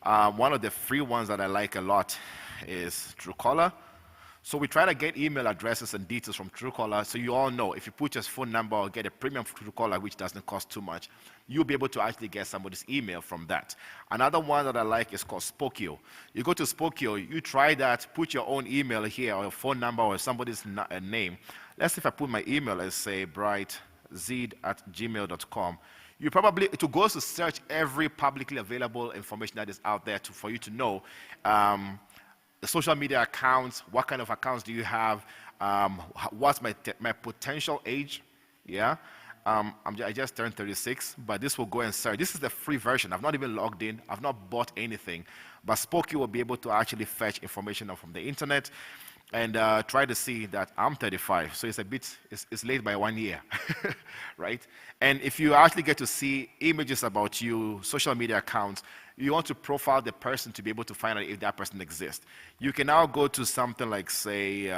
One of the free ones that I like a lot is Truecaller. So we try to get email addresses and details from Truecaller, so you all know if you put your phone number or get a premium Truecaller, which doesn't cost too much, you'll be able to actually get somebody's email from that. Another one that I like is called Spokio. You go to Spokio, you try that, put your own email here or your phone number or somebody's name. Let's see if I put my email as say brightzed@gmail.com. It will go to search every publicly available information that is out there for you to know. The social media accounts, what kind of accounts do you have, what's my potential age, yeah? I just turned 36, but this will go and search. This is the free version. I've not even logged in. I've not bought anything. But Spokio will be able to actually fetch information from the internet. and try to see that I'm 35, so it's a bit, it's late by 1 year, right? And if you actually get to see images about you, social media accounts, you want to profile the person to be able to find out if that person exists. You can now go to something like, say,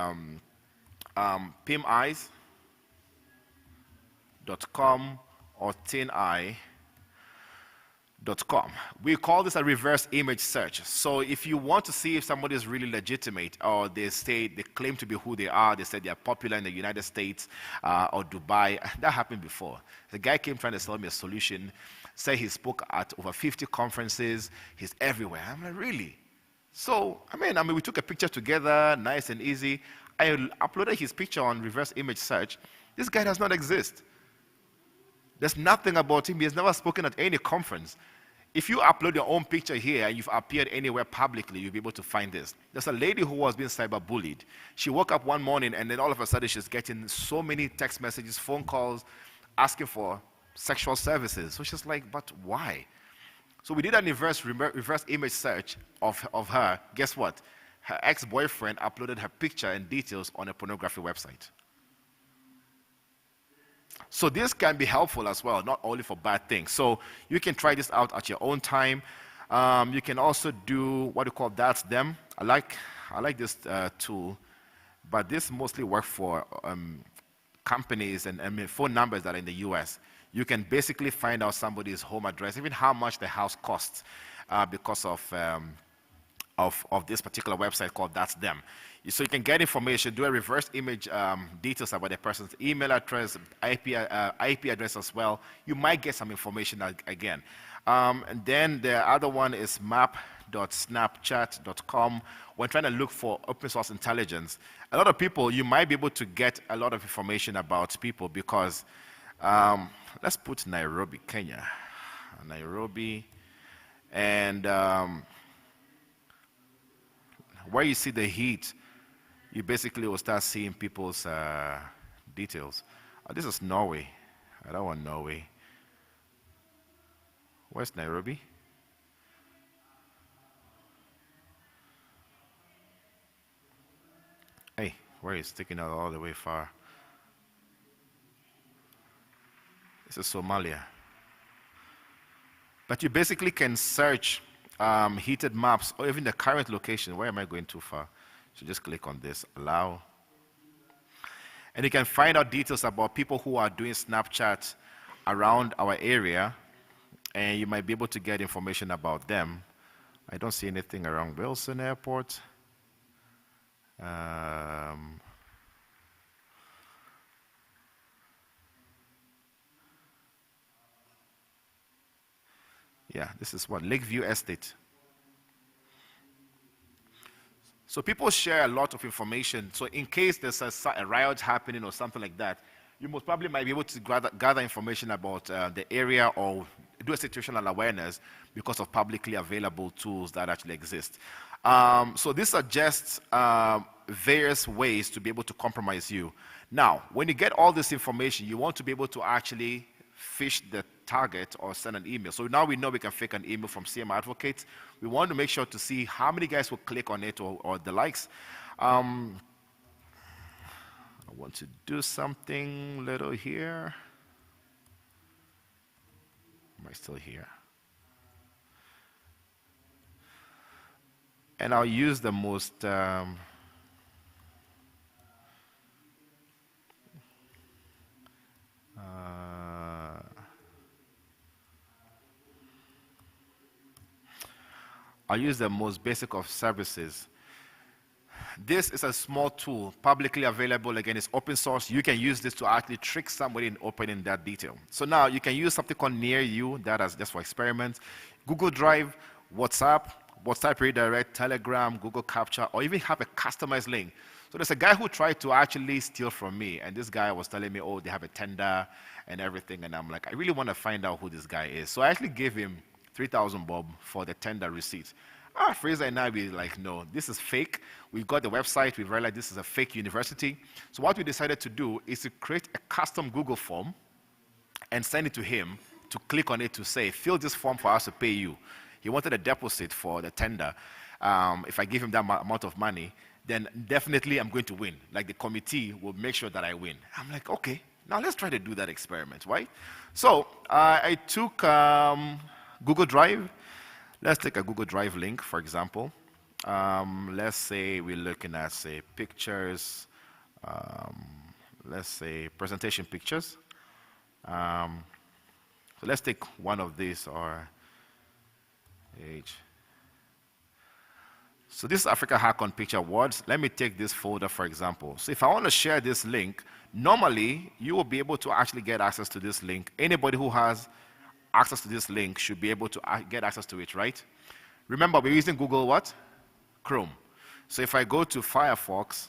pimeyes.com or tineye.com. We call this a reverse image search. So if you want to see if somebody is really legitimate, or they claim to be who they are, they say they are popular in the United States or Dubai, that happened before. The guy came trying to sell me a solution, say he spoke at over 50 conferences, he's everywhere. I'm like, really? So, I mean, we took a picture together, nice and easy. I uploaded his picture on reverse image search. This guy does not exist. There's nothing about him. He has never spoken at any conference. If you upload your own picture here and you've appeared anywhere publicly, you'll be able to find this. There's a lady who was being cyberbullied. She woke up one morning and then all of a sudden she's getting so many text messages, phone calls, asking for sexual services. So she's like, but why? So we did a reverse image search of her. Guess what? Her ex-boyfriend uploaded her picture and details on a pornography website. So this can be helpful as well, not only for bad things. So you can try this out at your own time. You can also do what you call that's them. I like this tool, but this mostly works for companies and phone numbers that are in the US. You can basically find out somebody's home address, even how much the house costs because of this particular website called That's Them. So you can get information, do a reverse image details about the person's email address, IP address as well. You might get some information again. And then the other one is map.snapchat.com. We're trying to look for open source intelligence. A lot of people, you might be able to get a lot of information about people because, let's put Nairobi, Kenya. Nairobi. And where you see the heat, you basically will start seeing people's details. This is Norway. I don't want Norway. Where's Nairobi? Hey, where is sticking out all the way far? This is Somalia. But you basically can search heated maps or even the current location. Where am I going too far? So just click on this, allow. And you can find out details about people who are doing Snapchat around our area, and you might be able to get information about them. I don't see anything around Wilson Airport. Yeah, this is what? Lakeview Estate. So people share a lot of information. So in case there's a riot happening or something like that, you most probably might be able to gather information about the area or do a situational awareness because of publicly available tools that actually exist. So these are just various ways to be able to compromise you. Now, when you get all this information, you want to be able to actually fish the target or send an email. So now we know we can fake an email from CM Advocates. We want to make sure to see how many guys will click on it or the likes. I want to do something little here. Am I still here? And I'll use the most I'll use the most basic of services. This is a small tool, publicly available. Again, it's open source. You can use this to actually trick somebody in opening that detail. So now you can use something called Near You, that is just for experiments. Google Drive, WhatsApp Redirect, Telegram, Google Capture, or even have a customized link. So there's a guy who tried to actually steal from me, and this guy was telling me, oh, they have a tender and everything, and I'm like, I really want to find out who this guy is. So I actually gave him 3,000 bob for the tender receipt. Fraser and I were like, no, this is fake. We've got the website. We've realized this is a fake university. So what we decided to do is to create a custom Google form and send it to him to click on it to say, fill this form for us to pay you. He wanted a deposit for the tender. If I give him that amount of money, then definitely I'm going to win. Like the committee will make sure that I win. I'm like, okay, now let's try to do that experiment, right? So I took Google Drive. Let's take a Google Drive link, for example. Let's say we're looking at, say, pictures. Let's say presentation pictures. So let's take one of these, or H. So this is Africa Hack-On Picture Awards. Let me take this folder, for example. So if I want to share this link, normally you will be able to actually get access to this link. Anybody who has access to this link should be able to get access to it, right? Remember, we're using Google what? Chrome. So if I go to Firefox,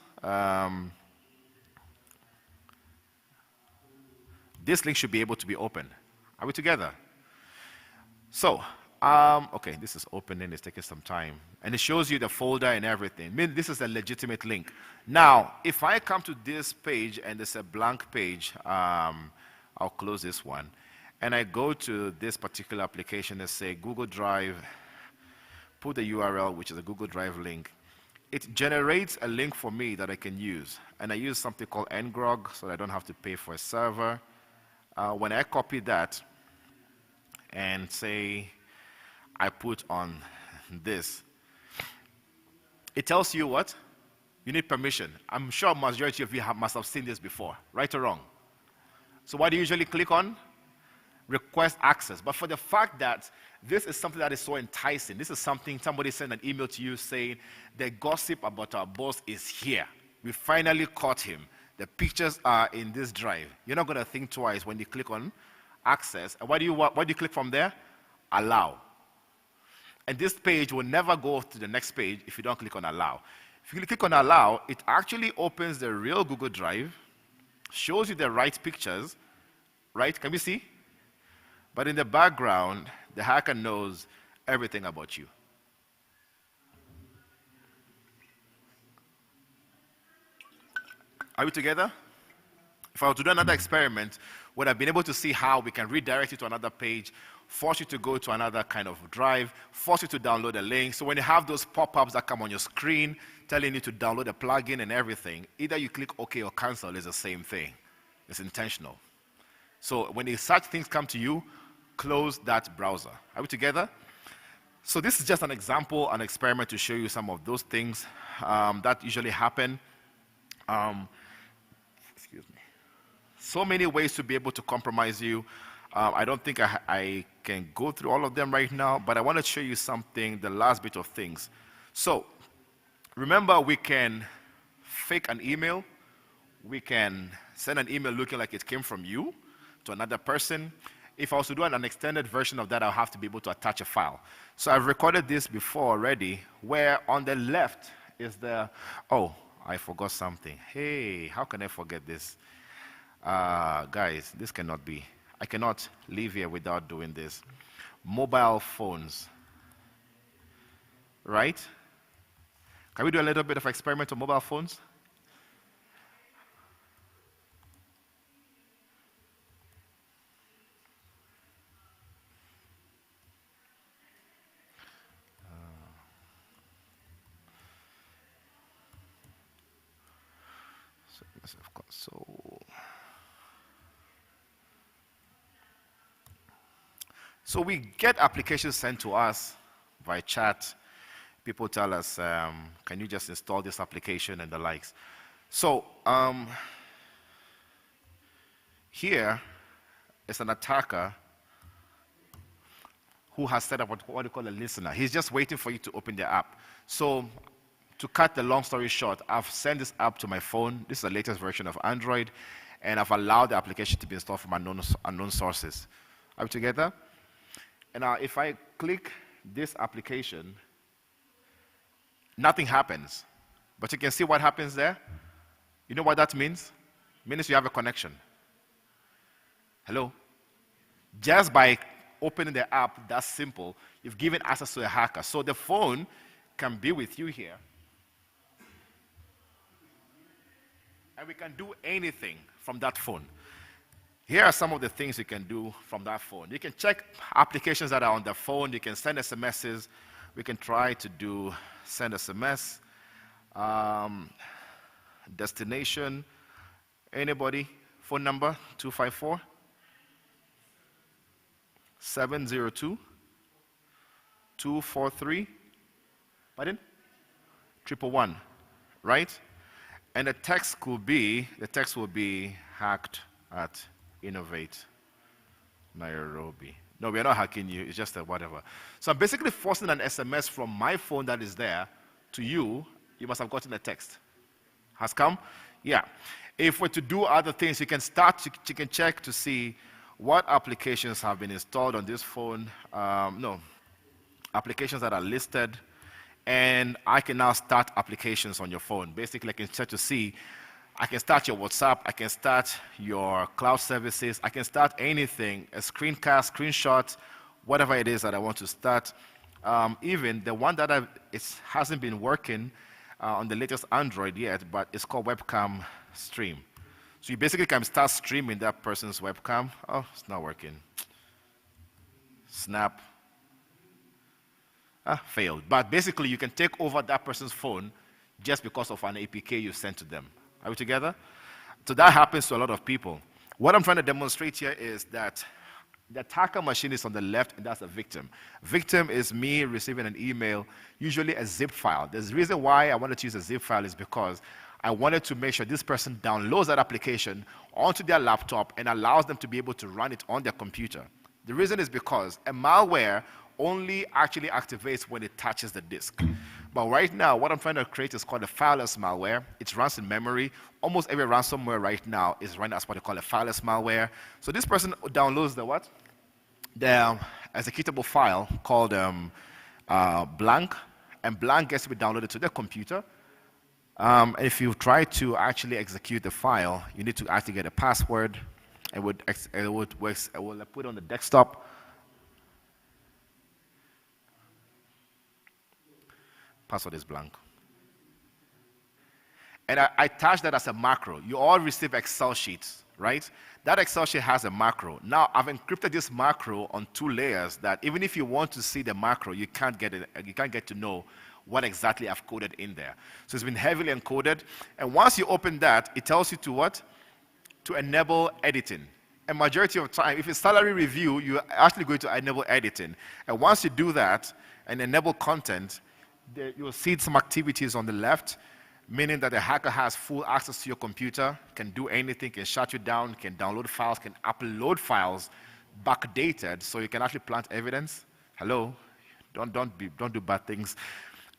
this link should be able to be opened. Are we together? So, okay, this is opening, it's taking some time. And it shows you the folder and everything. I mean, this is a legitimate link. Now, if I come to this page and it's a blank page, I'll close this one. And I go to this particular application and say Google Drive, put the URL, which is a Google Drive link. It generates a link for me that I can use. And I use something called ngrok, so I don't have to pay for a server. When I copy that and say I put on this, it tells you what? You need permission. I'm sure majority of you must have seen this before, right or wrong? So what do you usually click on? Request access. But for the fact that this is something that is so enticing, this is something somebody sent an email to you saying, the gossip about our boss is here. We finally caught him. The pictures are in this drive. You're not going to think twice when you click on access. And what do you click from there? Allow. And this page will never go to the next page if you don't click on allow. If you click on allow, it actually opens the real Google Drive, shows you the right pictures, right? Can we see? But in the background, the hacker knows everything about you. Are we together? If I were to do another experiment, would I have been able to see how we can redirect you to another page, force you to go to another kind of drive, force you to download a link. So when you have those pop-ups that come on your screen telling you to download a plugin and everything, either you click OK or cancel, is the same thing. It's intentional. So when such things come to you, close that browser. Are we together? So this is just an example, an experiment to show you some of those things that usually happen. Excuse me. So many ways to be able to compromise you. I don't think I can go through all of them right now, but I want to show you something, the last bit of things. So remember, we can fake an email. We can send an email looking like it came from you to another person. If I was to do an extended version of that, I'll have to be able to attach a file. So I've recorded this before already, where on the left is the, oh, I forgot something. Hey, how can I forget this? Guys, this cannot be. I cannot leave here without doing this. Mobile phones, right? Can we do a little bit of experiment on mobile phones? So we get applications sent to us by chat. People tell us, can you just install this application and the likes. So here is an attacker who has set up what we call a listener. He's just waiting for you to open the app. So to cut the long story short, I've sent this app to my phone. This is the latest version of Android, and I've allowed the application to be installed from unknown sources. Are we together? And now if I click this application, nothing happens. But you can see what happens there. You know what that means? It means you have a connection. Hello? Just by opening the app, that's simple, you've given access to a hacker. So the phone can be with you here. And we can do anything from that phone. Here are some of the things you can do from that phone. You can check applications that are on the phone. You can send SMSs. We can try to send SMS. Destination, anybody? Phone number, 254 702 243, pardon? 111, right? And the text will be hacked at Innovate Nairobi. No, we are not hacking you, it's just a whatever. So I'm basically forcing an SMS from my phone that is there to you. You must have gotten a text. Has come? Yeah. If we're to do other things, you can check to see what applications have been installed on this phone. Applications that are listed, and I can now start applications on your phone. Basically, I can check to see, I can start your WhatsApp, I can start your cloud services, I can start anything, a screencast, screenshot, whatever it is that I want to start. Even the one that hasn't been working on the latest Android yet, but it's called Webcam Stream. So you basically can start streaming that person's webcam. Oh, it's not working. Snap. Failed. But basically, you can take over that person's phone just because of an APK you sent to them. Are we together? So that happens to a lot of people. What I'm trying to demonstrate here is that the attacker machine is on the left, and that's the victim. Victim is me receiving an email, usually a zip file. The reason why I wanted to use a zip file is because I wanted to make sure this person downloads that application onto their laptop and allows them to be able to run it on their computer. The reason is because a malware only actually activates when it touches the disk. But right now, what I'm trying to create is called a fileless malware. It runs in memory. Almost every ransomware right now is running as what they call a fileless malware. So this person downloads the what? The executable file called blank, and blank gets to be downloaded to their computer. If you try to actually execute the file, you need to actually get a password. It will put it on the desktop. Password is blank. And I attach that as a macro. You all receive Excel sheets, right? That Excel sheet has a macro. Now, I've encrypted this macro on 2 layers that even if you want to see the macro, you can't get to know what exactly I've coded in there. So it's been heavily encoded. And once you open that, it tells you to what? To enable editing. And majority of time, if it's salary review, you're actually going to enable editing. And once you do that and enable content, you'll see some activities on the left, meaning that the hacker has full access to your computer, can do anything, can shut you down, can download files, can upload files, backdated, so you can actually plant evidence. Hello? Don't do bad things.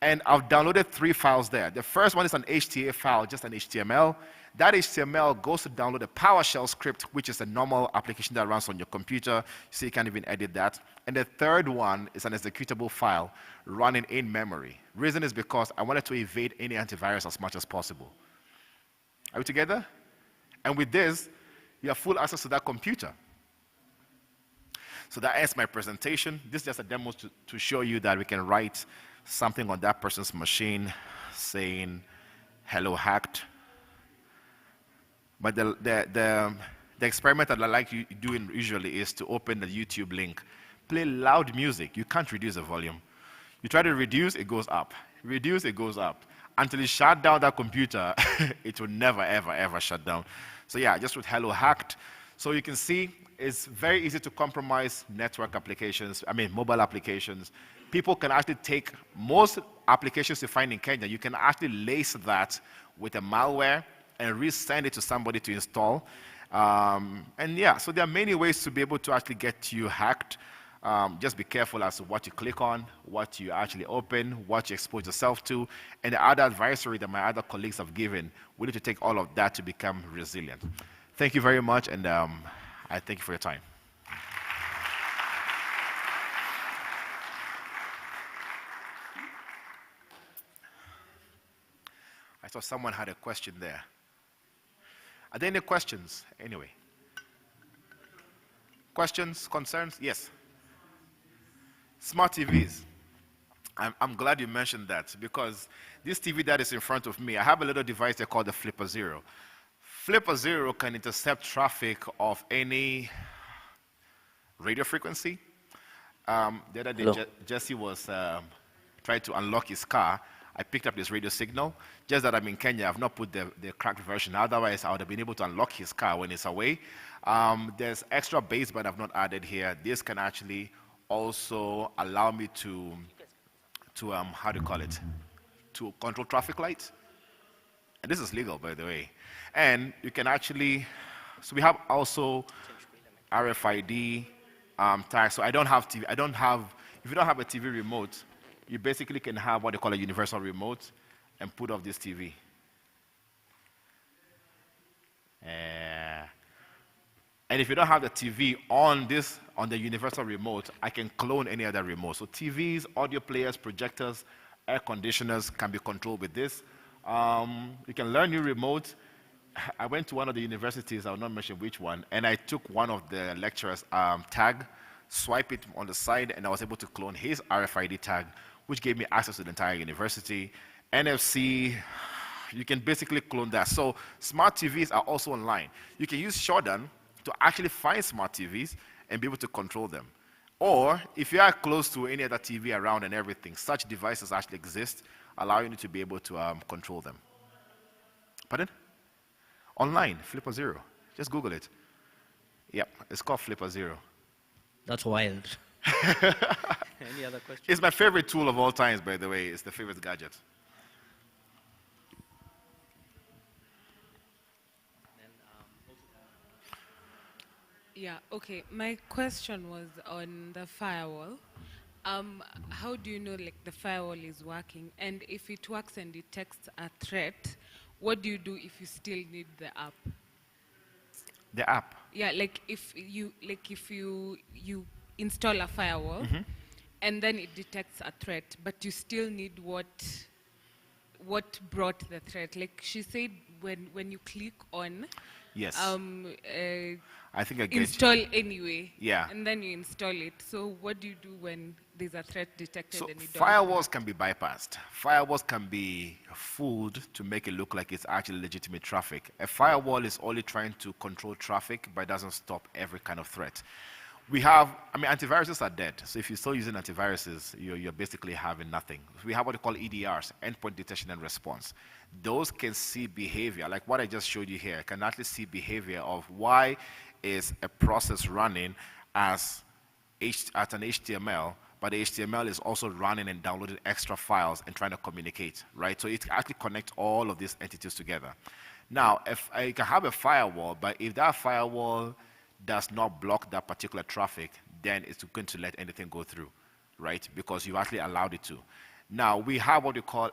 And I've downloaded 3 files there. The first one is an HTA file, just an HTML. That HTML goes to download a PowerShell script, which is a normal application that runs on your computer, so you can't even edit that. And the third one is an executable file running in memory. Reason is because I wanted to evade any antivirus as much as possible. Are we together? And with this, you have full access to that computer. So that ends my presentation. This is just a demo to show you that we can write something on that person's machine saying, hello, hacked. But the experiment that I like you doing usually is to open the YouTube link. Play loud music. You can't reduce the volume. You try to reduce, it goes up. Reduce, it goes up. Until you shut down that computer, it will never, ever, ever shut down. So yeah, just with hello hacked. So you can see it's very easy to compromise network applications, mobile applications. People can actually take most applications you find in Kenya, you can actually lace that with a malware and resend it to somebody to install. And yeah, so there are many ways to be able to actually get you hacked. Just be careful as to what you click on, what you actually open, what you expose yourself to, and the other advisory that my other colleagues have given. We need to take all of that to become resilient. Thank you very much, and I thank you for your time. I saw someone had a question there. Are there any questions? Anyway. Questions, concerns? Yes. Smart TVs. I'm glad you mentioned that because this TV that is in front of me, I have a little device there called the Flipper Zero. Flipper Zero can intercept traffic of any radio frequency. The other day, Jesse was trying to unlock his car. I picked up this radio signal. Just that I'm in Kenya, I've not put the cracked version. Otherwise, I would have been able to unlock his car when it's away. There's extra baseband I've not added here. This can actually also allow me to how do you call it? To control traffic lights. And this is legal, by the way. And you can actually, so we have also RFID tags. So I don't have TV. If you don't have a TV remote, you basically can have what they call a universal remote and put off this TV. And if you don't have the TV on the universal remote, I can clone any other remote. So TVs, audio players, projectors, air conditioners can be controlled with this. You can learn new remotes. I went to one of the universities, I will not mention which one, and I took one of the lecturers' tag, swipe it on the side, and I was able to clone his RFID tag, which gave me access to the entire university. NFC, you can basically clone that. So smart TVs are also online. You can use Shodan to actually find smart TVs and be able to control them. Or if you are close to any other TV around and everything, such devices actually exist, allowing you to be able to control them. Pardon? Online, Flipper Zero. Just Google it. Yep, it's called Flipper Zero. That's wild. Any other questions? It's my favorite tool of all times, by the way. It's the favorite gadget. Yeah, okay. My question was on the firewall. How do you know the firewall is working? And if it works and detects a threat, what do you do if you still need the app? The app? Yeah, if you install a firewall and then it detects a threat, but you still need what brought the threat. Like she said, when you click on yes. I think I get install you. Anyway. Yeah. And then you install it. So what do you do when there's a threat detected So and you don't? firewalls can be bypassed. Firewalls can be fooled to make it look like it's actually legitimate traffic. A firewall is only trying to control traffic, but it doesn't stop every kind of threat. We have, antiviruses are dead. So if you're still using antiviruses, you're basically having nothing. We have what we call EDRs, endpoint detection and response. Those can see behavior, like what I just showed you here, can actually see behavior of why is a process running as an HTML, but the HTML is also running and downloading extra files and trying to communicate, right? So it actually connects all of these entities together. Now, if I can have a firewall, but if that firewall does not block that particular traffic, then it's going to let anything go through, right? Because you actually allowed it to. Now, we have what we call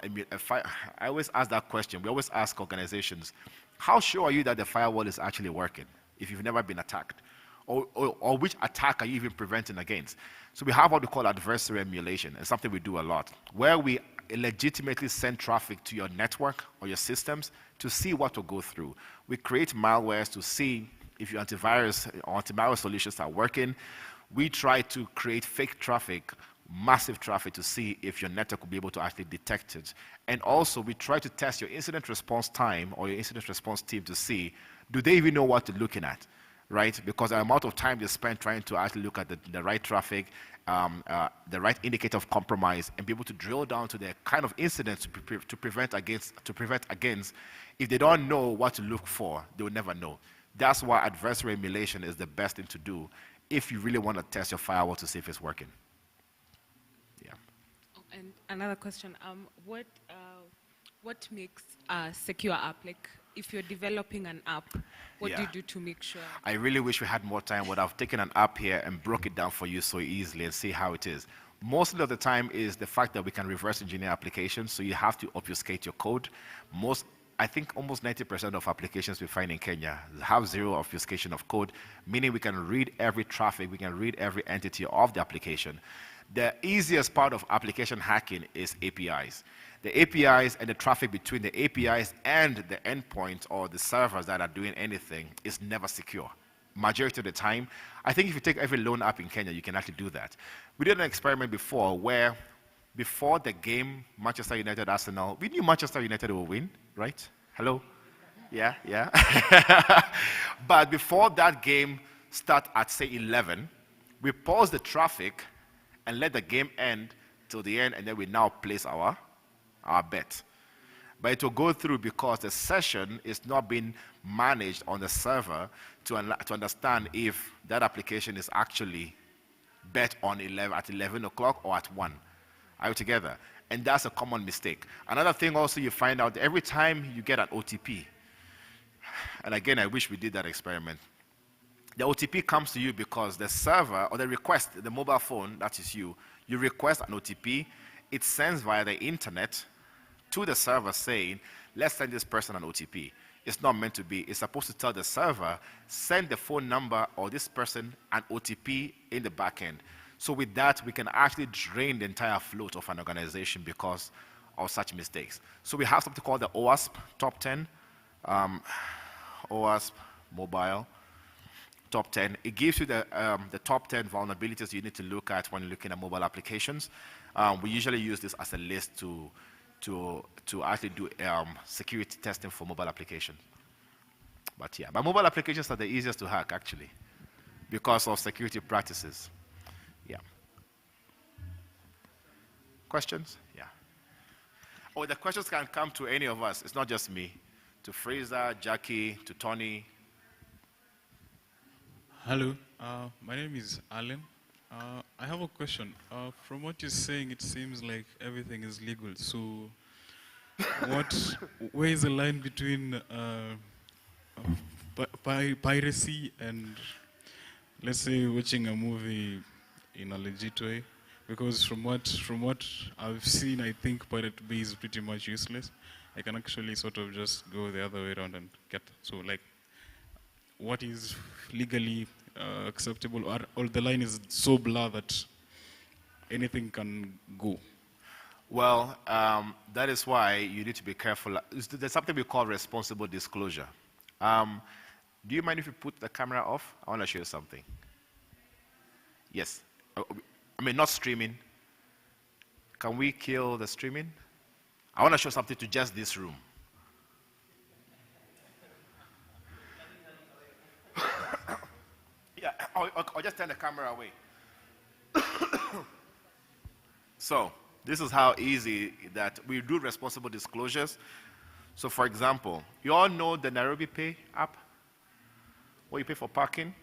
I always ask that question. We always ask organizations, how sure are you that the firewall is actually working if you've never been attacked? Or which attack are you even preventing against? So we have what we call adversary emulation. It's something we do a lot, where we legitimately send traffic to your network or your systems to see what will go through. We create malwares to see if your antivirus or antimalware solutions are working. We try to create fake traffic, massive traffic, to see if your network will be able to actually detect it. And also, we try to test your incident response time or your incident response team to see, do they even know what they're looking at, right? Because the amount of time they spend trying to actually look at the right traffic, the right indicator of compromise, and be able to drill down to the kind of incidents to prevent against. If they don't know what to look for, they will never know. That's why adversary emulation is the best thing to do if you really want to test your firewall to see if it's working. Yeah. Oh, and another question: what makes a secure app? Like, if you're developing an app, what do you do to make sure? I really wish we had more time, but I've taken an app here and broke it down for you so easily and see how it is. Most of the time is the fact that we can reverse engineer applications, so you have to obfuscate your code. I think almost 90% of applications we find in Kenya have zero obfuscation of code, meaning we can read every traffic, we can read every entity of the application. The easiest part of application hacking is APIs. The APIs and the traffic between the APIs and the endpoint or the servers that are doing anything is never secure. Majority of the time, I think if you take every loan app in Kenya, you can actually do that. We did an experiment before where before the game, Manchester United, Arsenal, we knew Manchester United will win, right? Hello? Yeah. But before that game start at, say, 11, we pause the traffic and let the game end till the end, and then we now place our our bet. But it will go through because the session is not being managed on the server to understand if that application is actually bet on at 11 o'clock or at 1. Are you together? And that's a common mistake. Another thing also you find out, every time you get an OTP, and again, I wish we did that experiment. The OTP comes to you because the server, or the request, the mobile phone, that is you request an OTP, it sends via the internet to the server saying, let's send this person an OTP. It's not meant to be. It's supposed to tell the server, send the phone number or this person an OTP in the back end. So with that, we can actually drain the entire float of an organization because of such mistakes. So we have something called the OWASP Top 10, OWASP Mobile Top 10. It gives you the top 10 vulnerabilities you need to look at when you're looking at mobile applications. We usually use this as a list to actually do security testing for mobile applications. But yeah, mobile applications are the easiest to hack, actually, because of security practices. Yeah. Questions? Yeah. Oh, the questions can come to any of us. It's not just me. To Fraser, Jackie, to Tony. Hello, my name is Alan. I have a question. From what you're saying, it seems like everything is legal. So, where is the line between piracy and, let's say, watching a movie in a legit way? Because from what I've seen, I think Pirate Bay is pretty much useless. I can actually sort of just go the other way around and get. So, like, what is legally acceptable, or the line is so blurred that anything can go? Well, that is why you need to be careful. There's something we call responsible disclosure. Do you mind if you put the camera off? I want to show you something. Yes. I mean, not streaming. Can we kill the streaming? I want to show something to just this room. Yeah, or just turn the camera away. So, this is how easy that we do responsible disclosures. So, for example, you all know the NAIROBI Pay app, where you pay for parking.